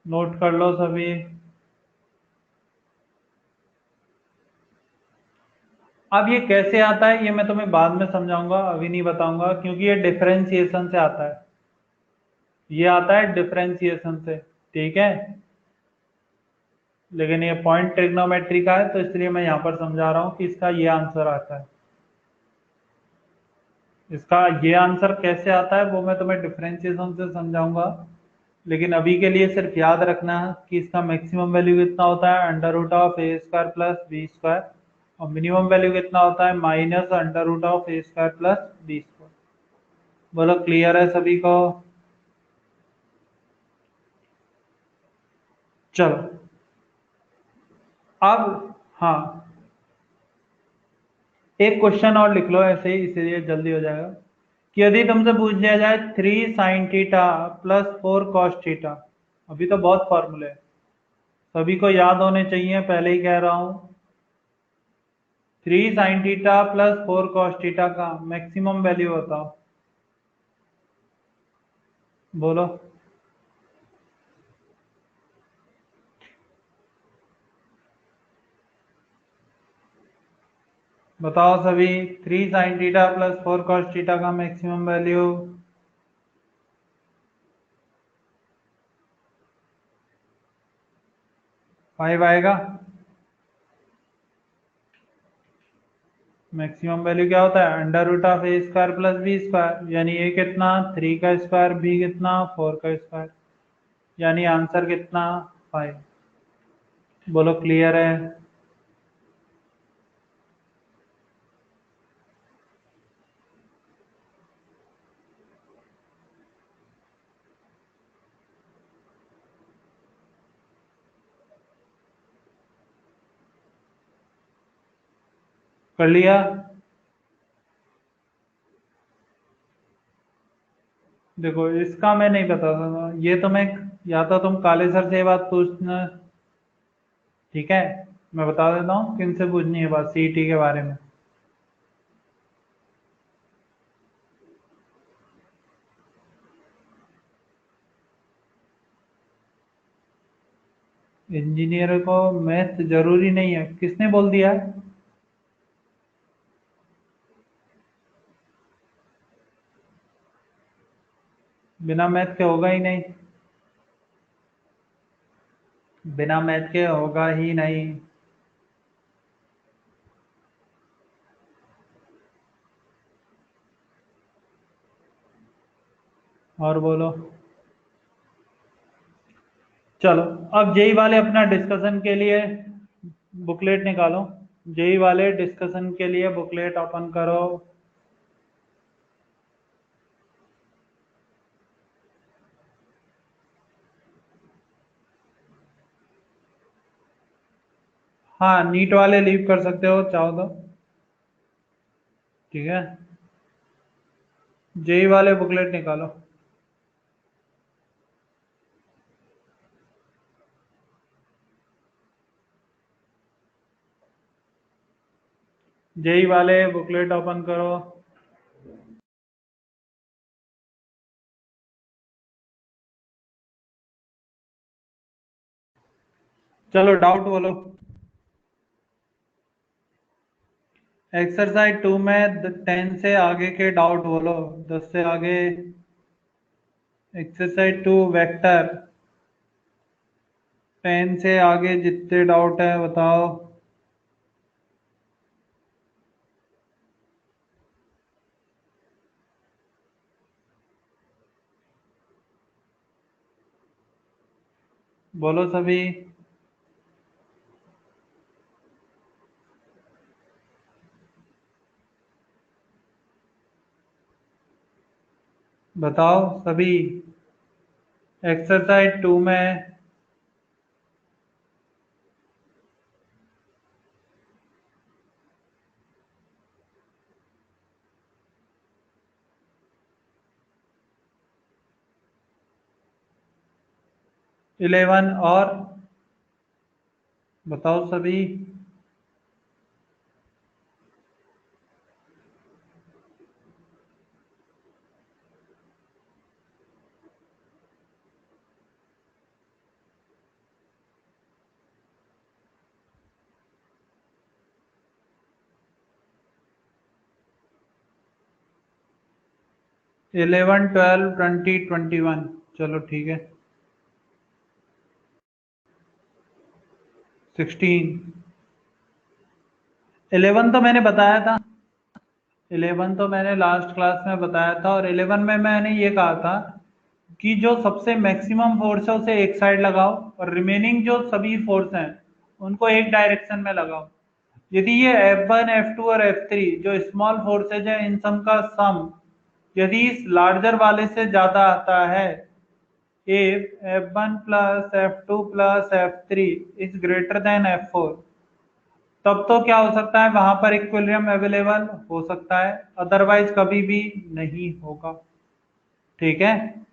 नोट कर लो सभी। अब ये कैसे आता है ये मैं तुम्हें बाद में समझाऊंगा, अभी नहीं बताऊंगा, क्योंकि ये डिफरेंशिएशन से आता है। ये आता है डिफरेंशिएशन से। ठीक है, लेकिन ये पॉइंट ट्रिग्नोमेट्री का है तो इसलिए मैं यहाँ पर समझा रहा हूँ कि इसका ये आंसर आता है। इसका ये आंसर कैसे आता है वो मैं तुम्हें डिफरेंशिएशन से समझाऊंगा, लेकिन अभी के लिए सिर्फ याद रखना कि इसका मैक्सिमम वैल्यू कितना होता है under root of A square plus B square, और मिनिमम वैल्यू कितना होता है minus under root of A square plus B square. बोलो क्लियर है सभी को? चलो अब, हाँ, एक क्वेश्चन और लिख लो ऐसे ही, इसीलिए जल्दी हो जाएगा। कि यदि तुमसे पूछ लिया जाए 3 sin θ प्लस 4 cos θ, अभी तो बहुत फॉर्मूले हैं, सभी को याद होने चाहिए, पहले ही कह रहा हूं। 3 sin θ प्लस 4 cos θ का मैक्सिमम वैल्यू बताओ, बोलो। बताओ सभी, 3 sin θ प्लस 4 cos θ का मैक्सिमम वैल्यू। 5 आएगा। मैक्सिमम वैल्यू क्या होता है? √a² प्लस b², यानी a कितना? 3 का स्क्वायर, b कितना? 4 का स्क्वायर, यानी आंसर कितना? 5। बोलो क्लियर है? कर लिया? देखो इसका मैं नहीं बता सकता, ये तो मैं, या तो तुम काले सर से ये बात पूछना, ठीक है? मैं बता देता हूँ किन से पूछनी है बात सीईटी के बारे में। इंजीनियर को मैथ जरूरी नहीं है, किसने बोल दिया है? बिना मैथ के होगा ही नहीं, बिना मैथ के होगा ही नहीं। और बोलो। चलो, अब जेई वाले अपना डिस्कशन के लिए बुकलेट निकालो। जेई वाले डिस्कशन के लिए बुकलेट ओपन करो। हाँ, नीट वाले लीव कर सकते हो चाहो तो, ठीक है। जेई वाले बुकलेट निकालो। जेई वाले बुकलेट ओपन करो। चलो डाउट बोलो। एक्सरसाइज 2 में 10 से आगे के डाउट बोलो, 10 से आगे। एक्सरसाइज 2 वेक्टर, 10 से आगे जितने डाउट है बताओ। बोलो सभी। बताओ सभी। एक्सरसाइज 2 में 11 और बताओ सभी। 11, 12, 20, 21। चलो ठीक है। 16। 11 तो मैंने बताया था, 11 तो मैंने लास्ट क्लास में बताया था, और 11 में मैंने ये कहा था कि जो सबसे मैक्सिमम फोर्स है उसे एक साइड लगाओ, और रिमेनिंग जो सभी फोर्स हैं उनको एक डायरेक्शन में लगाओ। यदि ये F1, F2 और F3 जो स्मॉल फोर्सेज है, इन सब का सम यदि इस लार्जर वाले से ज्यादा आता है, if F1 plus F2 plus F3 is greater than F4, तब तो क्या हो सकता है, वहां पर इक्विलिब्रियम अवेलेबल हो सकता है, अदरवाइज कभी भी नहीं होगा। ठीक है,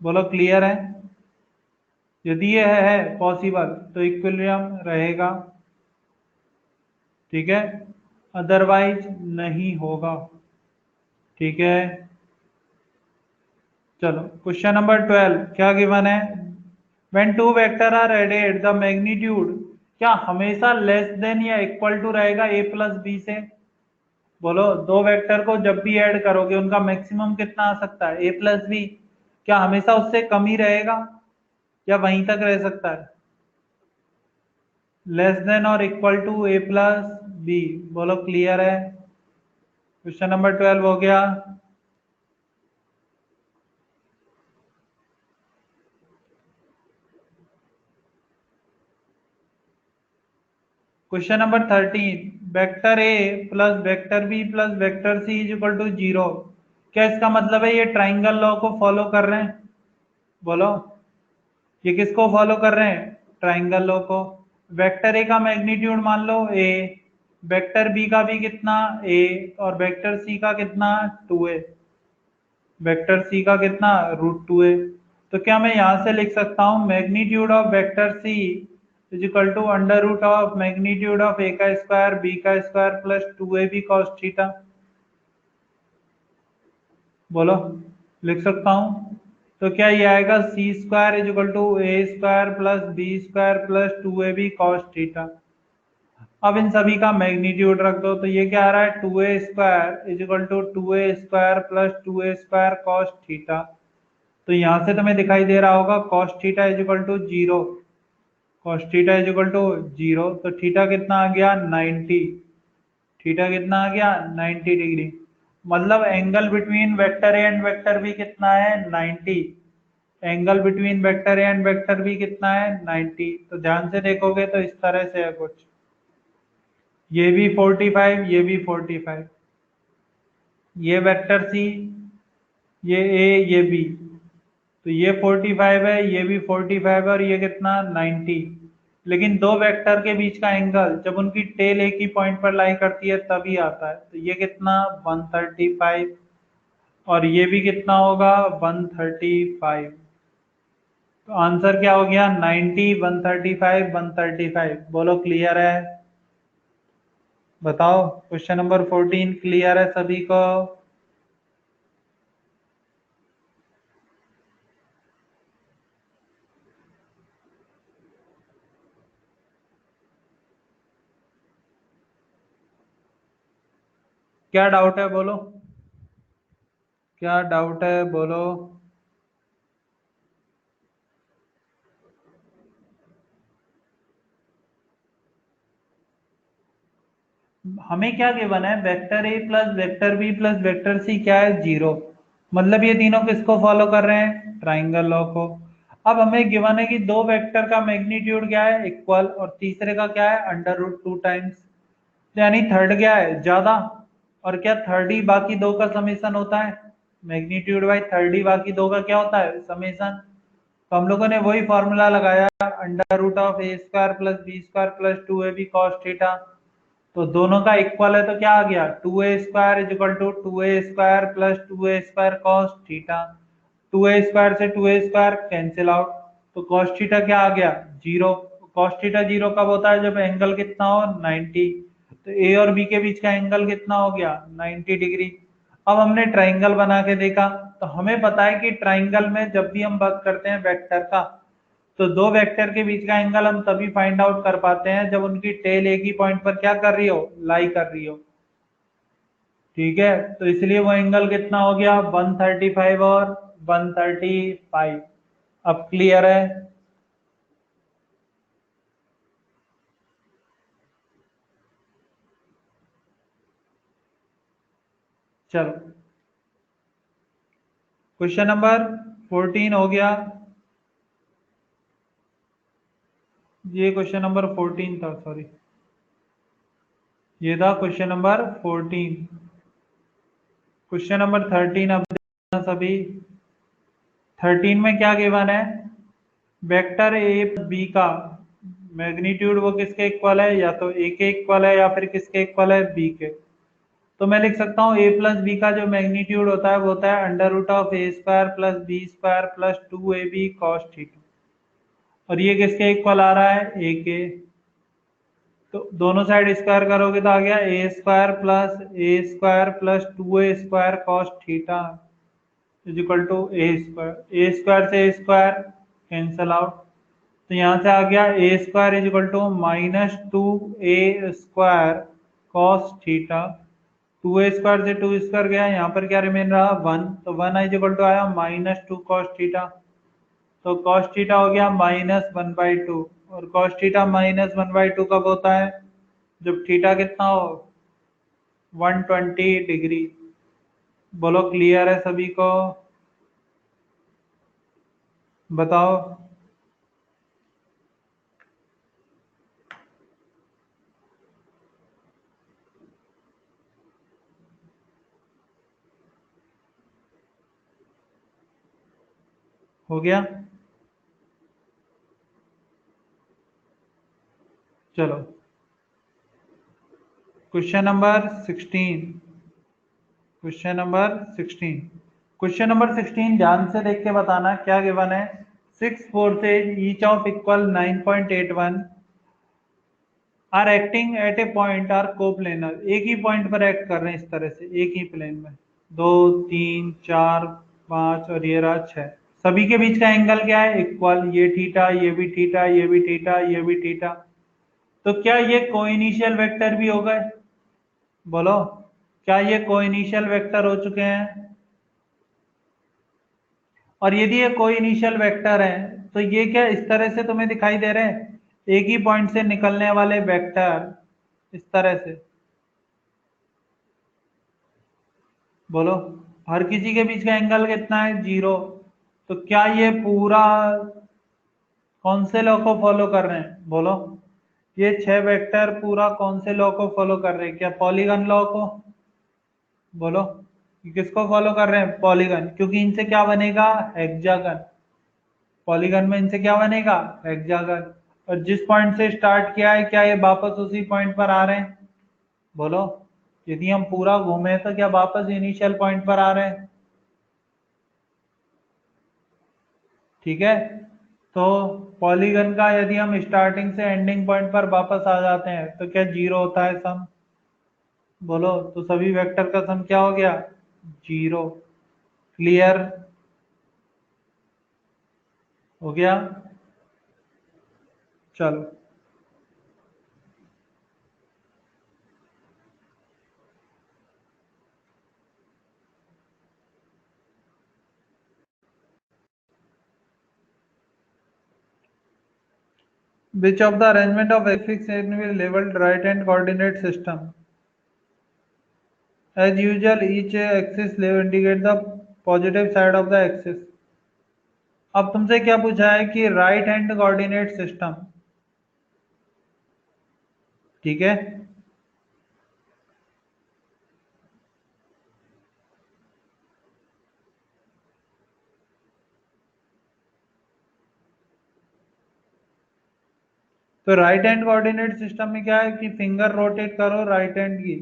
बोलो क्लियर है? यदि ये है पॉसिबल तो इक्विलिब्रियम रहेगा, ठीक है, अदरवाइज नहीं होगा। ठीक है, चलो क्वेश्चन नंबर 12 क्या गिवन है, when two vector are added the magnitude क्या हमेशा लेस देन या इक्वल टू रहेगा ए प्लस बी से? बोलो, दो वेक्टर को जब भी ऐड करोगे उनका मैक्सिमम कितना आ सकता है, ए प्लस बी, क्या हमेशा उससे कम ही रहेगा या वहीं तक रह सकता है? लेस देन और equal to a plus b, बोलो क्लियर है? क्वेश्चन नंबर 12 हो गया। Question number 13, vector A plus vector B plus vector C is equal to 0, क्या इसका मतलब है ये ट्राइंगल लॉ को फॉलो कर रहे हैं? बोलो, ये किसको फॉलो कर रहे हैं, ट्राइंगल लॉ को। वेक्टर ए का मैग्नीट्यूड मान लो ए, वेक्टर बी का भी कितना ए, और वेक्टर सी का कितना 2a, वेक्टर सी का कितना √2a। तो क्या मैं यहां से लिख सकता हूं magnitude of vector C is equal to under root of magnitude of A का स्क्वायर बी का square plus 2ab cos theta? बोलो, लिख सकता हूं? तो क्या ये आएगा C square is equal to A square plus B square plus 2ab cos theta. अब इन सभी का मैग्नीट्यूड रख दो, तो ये क्या आ रहा है, 2a square is equal to 2a square plus 2a square cos theta. तो यहां से तुम्हें दिखाई दे रहा होगा cos theta is equal to 0, cos theta is equal to 0, तो थीटा कितना आ गया 90, थीटा कितना आ गया 90 डिग्री। मतलब angle between vector a and vector b कितना है 90, angle between vector a and vector b कितना है 90। तो ध्यान से देखोगे तो इस तरह से है कुछ, ये भी 45, ये भी 45, ये वेक्टर सी, ये ए, ये बी, तो ये 45 है, ये भी 45 है, और ये कितना 90। लेकिन दो वेक्टर के बीच का एंगल जब उनकी टेल एक ही पॉइंट पर लाई करती है तभी आता है, तो ये कितना 135, और ये भी कितना होगा 135। तो आंसर क्या हो गया 90, 135, 135, बोलो क्लियर है? बताओ, क्वेश्चन नंबर 14 क्लियर है सभी को? क्या डाउट है बोलो, क्या डाउट है बोलो? हमें क्या गिवन है, वेक्टर ए plus vector B plus vector c क्या है 0, मतलब ये तीनों किसको फॉलो कर रहे हैं, ट्राइंगल लॉ को। अब हमें गिवन है कि दो वेक्टर का मैग्नीट्यूड क्या है इक्वल, और तीसरे का क्या है अंडर रूट 2 टाइम्स, यानी थर्ड क्या है ज्यादा, और क्या थर्ड ही बाकी दो का समेसन होता है, मैग्नीट्यूड बाई थर्ड ही बाकी दो का क्या होता है समेसन। तो हम लोगों ने वही फॉर्मूला लगाया, under root of A square plus B square plus 2ab cos theta. तो दोनों का इक्वल है तो क्या आ गया 2a square is equal to 2a square plus 2a square cos theta, 2a square से 2a स्क्वायर कैंसिल आउट, तो कॉस थीटा क्या आ गया 0। कॉस थीटा 0 कब होता है, जब एंगल कितना हो 90, तो ए और बी के बीच का एंगल कितना हो गया 90 डिग्री। अब हमने ट्राइंगल बना के देखा, तो हमें पता है कि ट्राइंगल में जब भी हम बात करते हैं वेक्टर का, तो दो वेक्टर के बीच का एंगल हम तभी फाइंड आउट कर पाते हैं जब उनकी टेल एक ही पॉइंट पर क्या कर रही हो, लाई कर रही हो। ठीक है, तो इसलिए वो एंगल कितना हो गया 135 और 135। अब क्लियर है? चलो, क्वेश्चन नंबर 14 हो गया, ये क्वेश्चन नंबर 14 था, सॉरी, ये था क्वेश्चन नंबर 14। क्वेश्चन नंबर 13 अब देखना सभी। 13 में क्या गिवन है, वेक्टर ए बी का मैग्नीट्यूड वो किसके इक्वल है, या तो ए के इक्वल है या फिर किसके इक्वल है, बी के। तो मैं लिख सकता हूँ ए प्लस बी का जो मैग्नीट्यूड होता है वो होता है under root of A square plus B square plus 2ab cos theta. और ये किसके इक्वल आ रहा है, ए के। तो दोनों साइड स्क्वायर करोगे तो आ गया A plus 2a square cos theta is equal to A square से ए स्क्वायर कैंसल आउट। तो यहाँ से आ गया A square is equal to minus 2a square cos theta. 2a square से 2 स्क्वायर गया, यहाँ पर क्या रिमेन रहा, 1। तो 1 इज इक्वल टू आया -2 कॉस थीटा। तो कॉस थीटा हो गया -1/2। और कॉस थीटा -1/2 कब होता है, जब थीटा कितना हो, 120 डिग्री। बोलो क्लियर है सभी को, बताओ। हो गया, चलो question number 16। Question number 16। Question number 16 ध्यान से देख के बताना क्या गिवन है। 6 forces each of equal 9.81 are acting at a point are coplanar. एक ही पॉइंट पर एक्ट कर रहे हैं इस तरह से, एक ही प्लेन में। 2 3 4 5 और ये रहा 6। सभी के बीच का एंगल क्या है, इक्वल। ये थीटा, ये भी थीटा, ये भी थीटा, ये भी थीटा। तो क्या ये कोइनिशियल वेक्टर भी हो गए, बोलो। क्या ये कोइनिशियल वेक्टर हो चुके हैं। और यदि ये कोइनिशियल वेक्टर है तो ये क्या इस तरह से तुम्हें दिखाई दे रहे हैं, एक ही पॉइंट से निकलने वाले वेक्टर इस तरह से, बोलो। हर किसी के बीच का एंगल कितना है, 0। तो क्या ये पूरा कौन से लॉ को फॉलो कर रहे हैं, बोलो। ये 6 वेक्टर पूरा कौन से लॉ को फॉलो कर रहे हैं, क्या पॉलीगन लॉ को, बोलो। ये किसको फॉलो कर रहे हैं, पॉलीगन, क्योंकि इनसे क्या बनेगा, हेक्सागन। पॉलीगन में इनसे क्या बनेगा, हेक्सागन। और जिस पॉइंट से स्टार्ट किया है क्या ये वापस उसी पॉइंट पर आ रहे हैं, बोलो। यदि हम पूरा घूमे तो क्या वापस इनिशियल पॉइंट पर आ रहे हैं, ठीक है। तो पॉलीगन का यदि हम स्टार्टिंग से एंडिंग पॉइंट पर वापस आ जाते हैं तो क्या 0 होता है सम, बोलो। तो सभी वेक्टर का सम क्या हो गया, 0। क्लियर हो गया, चलो। Which of the arrangement of x is labeled right hand coordinate system? As usual, each axis indicate the positive side of the axis. अब तुमसे क्या पूछा है कि राइट हैंड कोऑर्डिनेट सिस्टम, ठीक है। तो राइट हैंड कोऑर्डिनेट सिस्टम में क्या है कि फिंगर रोटेट करो राइट हैंड की।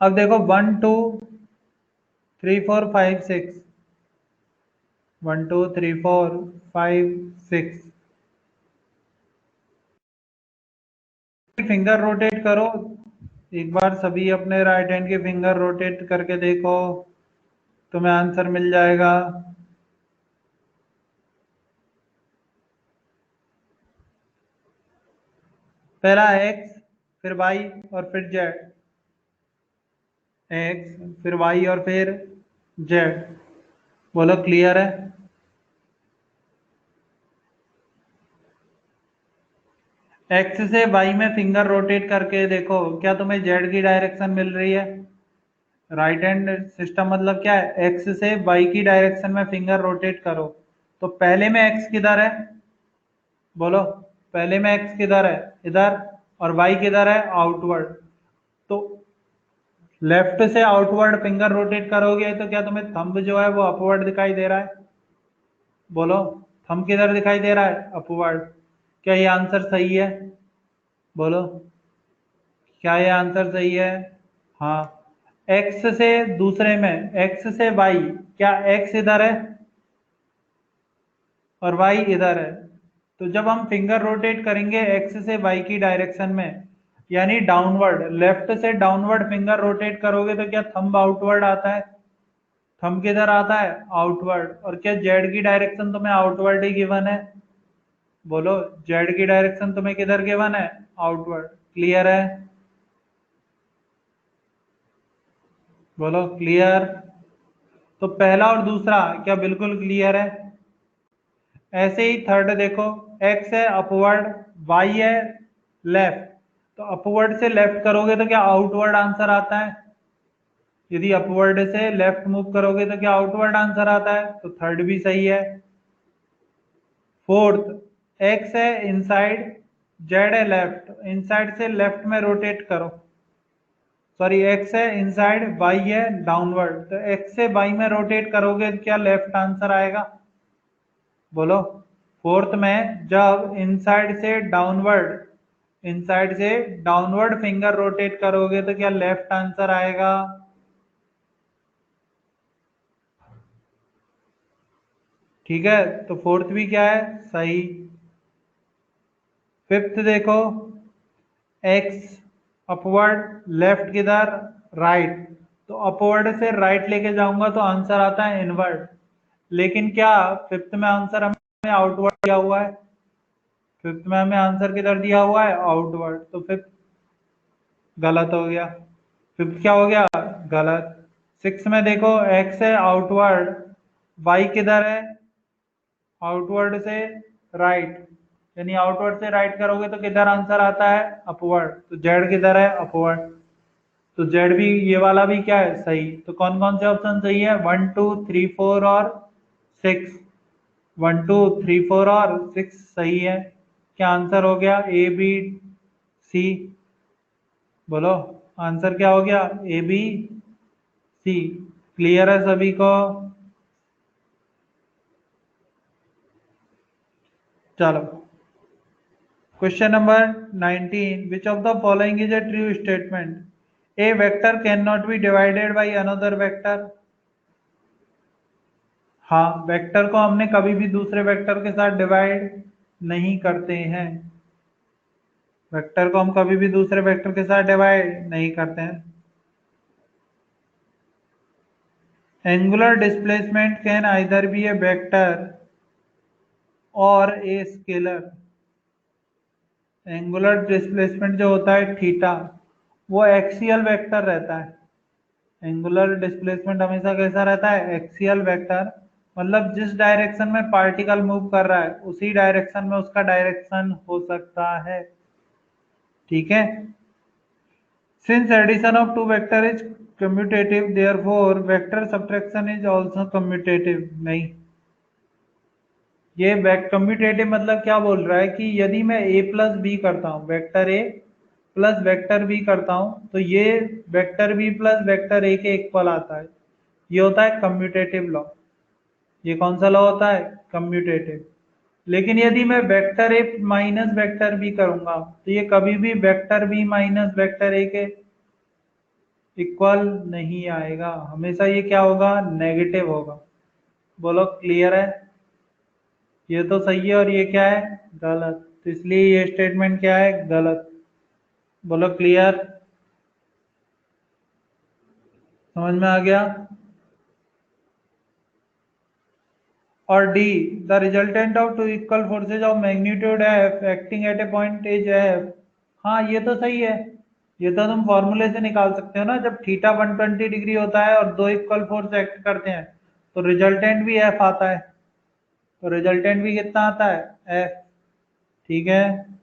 अब देखो 1 2 3 4 5 6, 1 2 3 4 5 6, फिंगर रोटेट करो एक बार, सभी अपने राइट हैंड के फिंगर रोटेट करके देखो, तुम्हें आंसर मिल जाएगा। पहला एक्स, फिर वाई और फिर जेड। एक्स, फिर वाई और फिर जेड। बोलो क्लियर है। एक्स से वाई में फिंगर रोटेट करके देखो, क्या तुम्हें जेड की डायरेक्शन मिल रही है। राइट हैंड सिस्टम मतलब क्या है, एक्स से वाई की डायरेक्शन में फिंगर रोटेट करो। तो पहले में एक्स किधर है, बोलो। पहले में एक्स किधर है, इधर। और वाई किधर है, आउटवर्ड। तो लेफ्ट से आउटवर्ड फिंगर रोटेट करोगे तो क्या तुम्हें थंब जो है वो अपवर्ड दिखाई दे रहा है? बोलो, थंब किधर दिखाई दे रहा है? अपवर्ड। क्या ये आंसर सही है? बोलो, क्या ये आंसर सही है? हाँ। एक्स से दूसरे में, एक्स से वाई, क्या एक्स इधर है और वाई इधर है? तो जब हम फिंगर रोटेट करेंगे एक्स से वाई की डायरेक्शन में, यानी डाउनवर्ड, लेफ्ट से डाउनवर्ड फिंगर रोटेट करोगे तो क्या थंब आउटवर्ड आता है? थंब किधर आता है? आउटवर्ड। और क्या जेड की डायरेक्शन तुम्हें आउटवर्ड ही गिवन है? बोलो, जेड की डायरेक्शन तुम्हें किधर गिवन है? आउटवर्ड। क्लियर है? बोलो क्लियर। तो पहला और दूसरा क्या बिल्कुल क्लियर है? ऐसे ही थर्ड देखो, एक्स है अपवर्ड, वाई है लेफ्ट, तो अपवर्ड से लेफ्ट करोगे तो क्या आउटवर्ड आंसर आता है? यदि अपवर्ड से लेफ्ट मूव करोगे तो क्या आउटवर्ड आंसर आता है? तो थर्ड भी सही है। फोर्थ, एक्स है इनसाइड, जेड है लेफ्ट, इनसाइड से लेफ्ट में रोटेट करो। सॉरी, एक्स है इनसाइड, वाई है डाउनवर्ड, तो एक्स से वाई में रोटेट करोगे तो क्या लेफ्ट आंसर आएगा? बोलो। फोर्थ में जब इनसाइड से डाउनवर्ड फिंगर रोटेट करोगे तो क्या लेफ्ट आंसर आएगा? ठीक है, तो फोर्थ भी क्या है? सही। फिफ्थ देखो, एक्स अपवर्ड, लेफ्ट किधर? राइट, तो अपवर्ड से राइट लेके जाऊंगा तो आंसर आता है इनवर्ड। लेकिन क्या फिफ्थ में आंसर हमें आउटवर्ड दिया हुआ है? फिफ्थ में हमें आंसर किधर दिया हुआ है? आउटवर्ड, तो फिफ्थ गलत हो गया। फिफ्थ क्या हो गया? गलत। सिक्स में देखो, एक्स है आउटवर्ड, वाई किधर है? आउटवर्ड से राइट, यानी आउटवर्ड से राइट करोगे तो किधर आंसर आता है? अपवर्ड, तो जेड किधर है? अपवर्ड, तो जेड भी, ये वाला भी क्या है? सही। तो कौन कौन से ऑप्शन सही है? 1 2 3 4 और 6। 1 2 3 4 और 6 सही है। क्या आंसर हो गया? A B C. बोलो, आंसर क्या हो गया? A B C. क्लियर है सभी को? चलो, question number 19, which of the following is a true statement? A vector can not be divided by another vector. हाँ, वेक्टर को हमने कभी भी दूसरे वेक्टर के साथ डिवाइड नहीं करते हैं। वेक्टर को हम कभी भी दूसरे वेक्टर के साथ डिवाइड नहीं करते हैं। Angular displacement can either be a vector और ए स्केलर। एंगुलर डिस्प्लेसमेंट जो होता है थीटा, वो एक्सियल वेक्टर रहता है। एंगुलर डिस्प्लेसमेंट हमेशा कैसा रहता है? Axial vector. मतलब जिस डायरेक्शन में पार्टिकल मूव कर रहा है उसी डायरेक्शन में उसका डायरेक्शन हो सकता है। ठीक है। Since addition of two vector is commutative, therefore vector subtraction is also commutative. नहीं, ये कम्यूटेटिव मतलब क्या बोल रहा है कि यदि मैं a प्लस बी करता हूँ, वेक्टर ए प्लस वेक्टर बी करता हूँ, तो ये vector B plus vector A के इक्वल आता है। ये होता है कम्यूटेटिव लॉ। ये कौन सा लॉ होता है? कम्यूटेटिव। लेकिन यदि मैं vector A minus vector B करूंगा तो ये कभी भी vector B minus vector A के इक्वल नहीं आएगा, हमेशा ये क्या होगा? नेगेटिव होगा। बोलो क्लियर है? ये तो सही है और ये क्या है? गलत। तो इसलिए ये स्टेटमेंट क्या है? गलत। बोलो क्लियर। समझ में आ गया? और D, the resultant of two equal forces of magnitude F acting at a point is F. हाँ, ये तो सही है। ये तो तुम फॉर्मूले से निकाल सकते हो ना, जब थीटा 120 डिग्री होता है और दो इक्वल फोर्स एक्ट करते हैं तो रिजल्टेंट भी एफ आता है। तो रिजल्टेंट भी कितना आता है? एफ। ठीक है।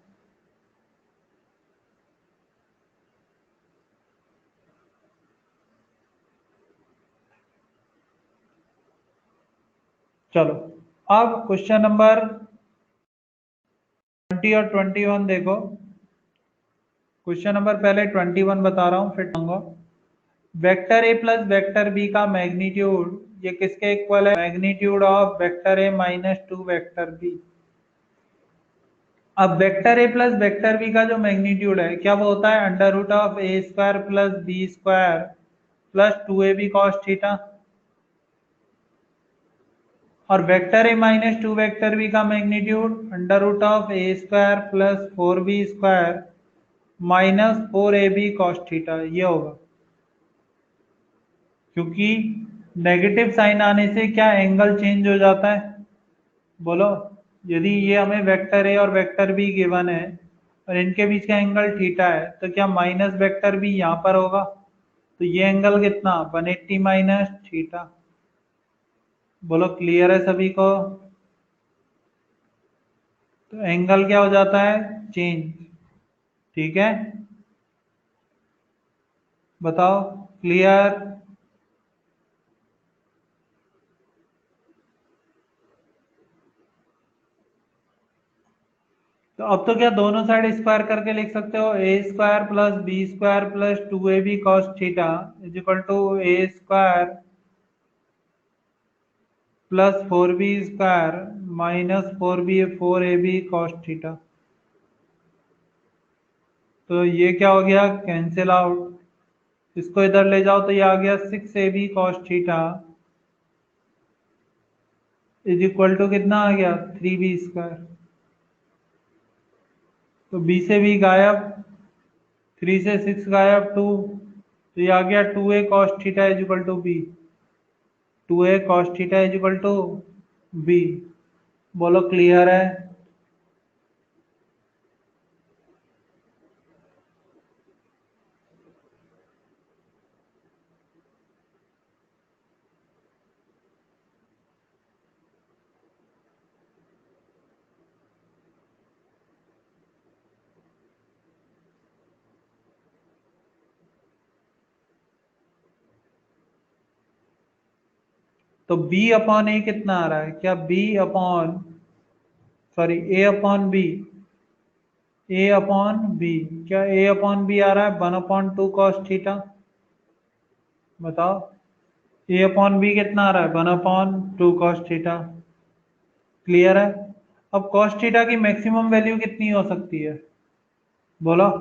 चलो, अब क्वेश्चन नंबर 20 और 21 देखो। क्वेश्चन नंबर पहले 21 बता रहा हूँ, फिर कहूंगा वेक्टर ए प्लस वेक्टर बी का मैग्नीट्यूड ये किसके इक्वल है? Magnitude of vector A minus two vector B. अब वेक्टर ए प्लस वेक्टर बी का जो मैग्नीट्यूड है क्या वो होता है under root of A square plus B square plus two A B cos theta. और vector A minus two vector B का magnitude under root of A square plus four B square minus four A B cos theta ये होगा। क्योंकि negative sign आने से क्या angle change हो जाता है? बोलो। यदि ये हमें वेक्टर ए और वेक्टर बी गिवन है और इनके बीच का एंगल थीटा है तो क्या माइनस वेक्टर बी यहाँ पर होगा? तो ये एंगल कितना 180 माइनस थीटा। बोलो क्लियर है सभी को? तो एंगल क्या हो जाता है चेंज। ठीक है बताओ क्लियर। तो अब तो क्या दोनों साइड स्क्वायर करके लिख सकते हो A square plus B square plus two A B cos theta is equal to A square plus four B square minus four A B cos theta. तो ये क्या हो गया कैंसिल आउट। इसको इधर ले जाओ तो ये आ गया six A B cos theta is equal to कितना आ गया थ्री बी स्क्वायर। तो बी से बी गायब, थ्री से सिक्स गायब टू, तो ये आ गया two A cos theta is equal to B. Two A cos theta is equal to B. बोलो क्लियर है? तो b अपॉन ए कितना आ रहा है? क्या b upon sorry a upon B, a upon B, क्या a अपॉन बी आ रहा है 1/2 cos थीटा? बताओ a अपॉन बी कितना आ रहा है 1/2 cos थीटा। क्लियर है? अब cos थीटा की मैक्सिमम वैल्यू कितनी हो सकती है? बोलो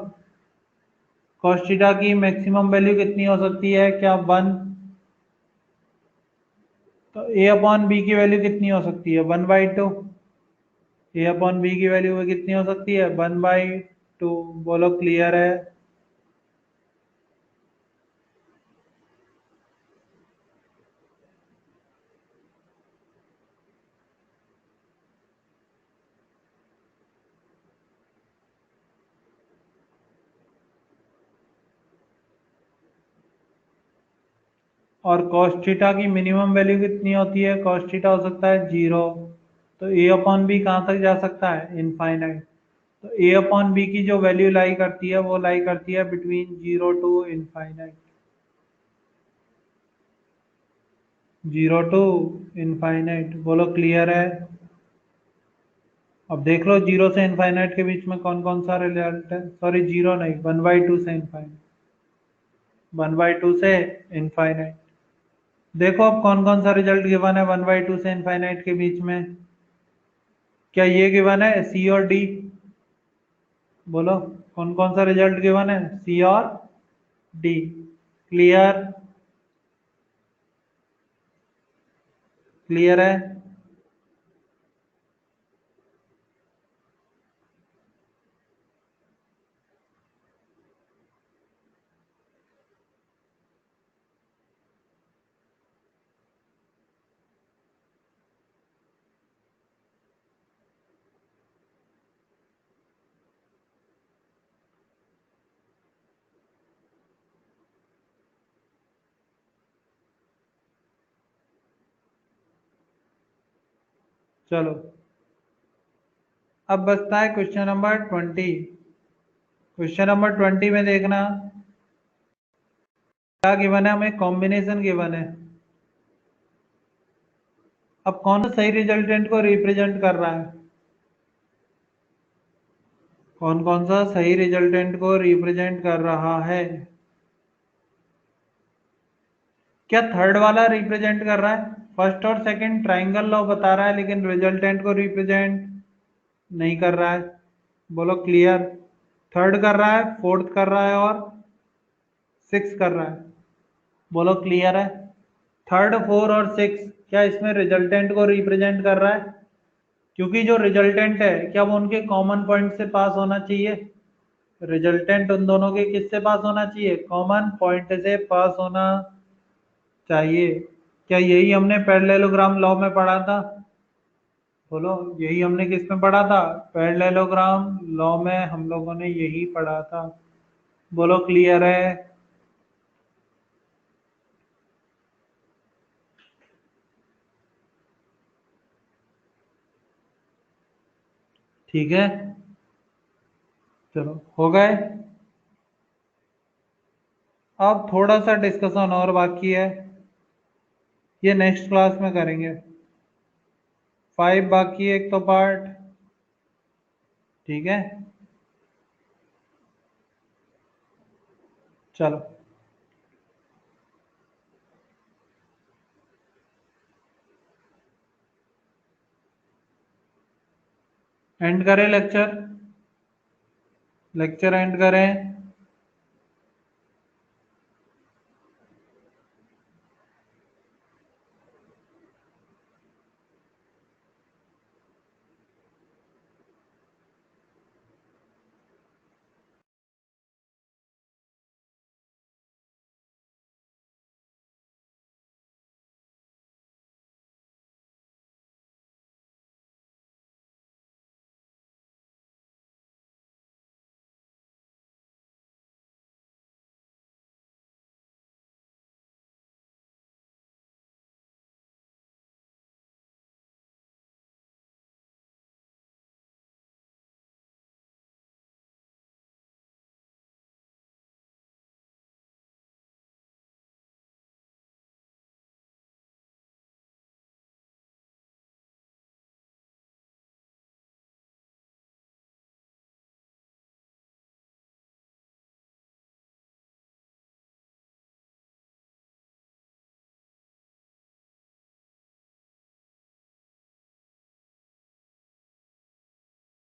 cos थीटा की मैक्सिमम वैल्यू कितनी हो सकती है? क्या वन? तो a अपॉन बी की वैल्यू कितनी हो सकती है 1/2। ए अपॉन बी की वैल्यू में कितनी हो सकती है 1/2। बोलो क्लियर है? और cos थीटा की मिनिमम वैल्यू कितनी होती है? cos थीटा हो सकता है जीरो। तो ए अपॉन बी कहाँ तक जा सकता है? इनफाइनाइट। तो ए अपॉन बी की जो वैल्यू लाई करती है वो लाई करती है between zero to infinite. Zero to infinite. बोलो क्लियर है? अब देख लो जीरो से इनफाइनाइट के बीच में कौन कौन सा रिजल्ट है। सॉरी जीरो नहीं 1/2 से इनफाइनाइट। 1/2 से इनफाइनाइट। देखो अब कौन कौन सा रिजल्ट गिवन है 1/2 से इनफाइनाइट के बीच में। क्या ये गिवन है सी और डी? बोलो कौन कौन सा रिजल्ट गिवन है सी और डी। क्लियर? क्लियर है? चलो अब बचता है क्वेश्चन नंबर 20। क्वेश्चन नंबर 20 में देखना क्या गिवन है, हमें कॉम्बिनेशन गिवन है। अब कौन सा सही रिजल्टेंट को रिप्रेजेंट कर रहा है? कौन कौन सा सही रिजल्टेंट को रिप्रेजेंट कर रहा है? क्या थर्ड वाला रिप्रेजेंट कर रहा है? फर्स्ट और सेकंड ट्राइंगल लॉ बता रहा है लेकिन रिजल्टेंट को रिप्रेजेंट नहीं कर रहा है। बोलो क्लियर। थर्ड कर रहा है, फोर्थ कर रहा है और सिक्स कर रहा है। बोलो क्लियर है। थर्ड, फोर और सिक्स क्या इसमें रिजल्टेंट को रिप्रेजेंट कर रहा है? क्योंकि जो रिजल्टेंट है क्या वो उनके कॉमन पॉइंट से पास होना चाहिए? रिजल्टेंट उन दोनों के किससे पास होना चाहिए? कॉमन पॉइंट से पास होना चाहिए। क्या यही हमने पैरेललोग्राम लॉ में पढ़ा था? बोलो, यही हमने किस में पढ़ा था? पैरेललोग्राम लॉ में हम लोगों ने यही पढ़ा था। बोलो क्लियर है। ठीक है, चलो हो गए। अब थोड़ा सा डिस्कशन और बाकी है, ये नेक्स्ट क्लास में करेंगे। 5 बाकी है एक तो पार्ट। ठीक है, चलो एंड करें लेक्चर। लेक्चर एंड करें।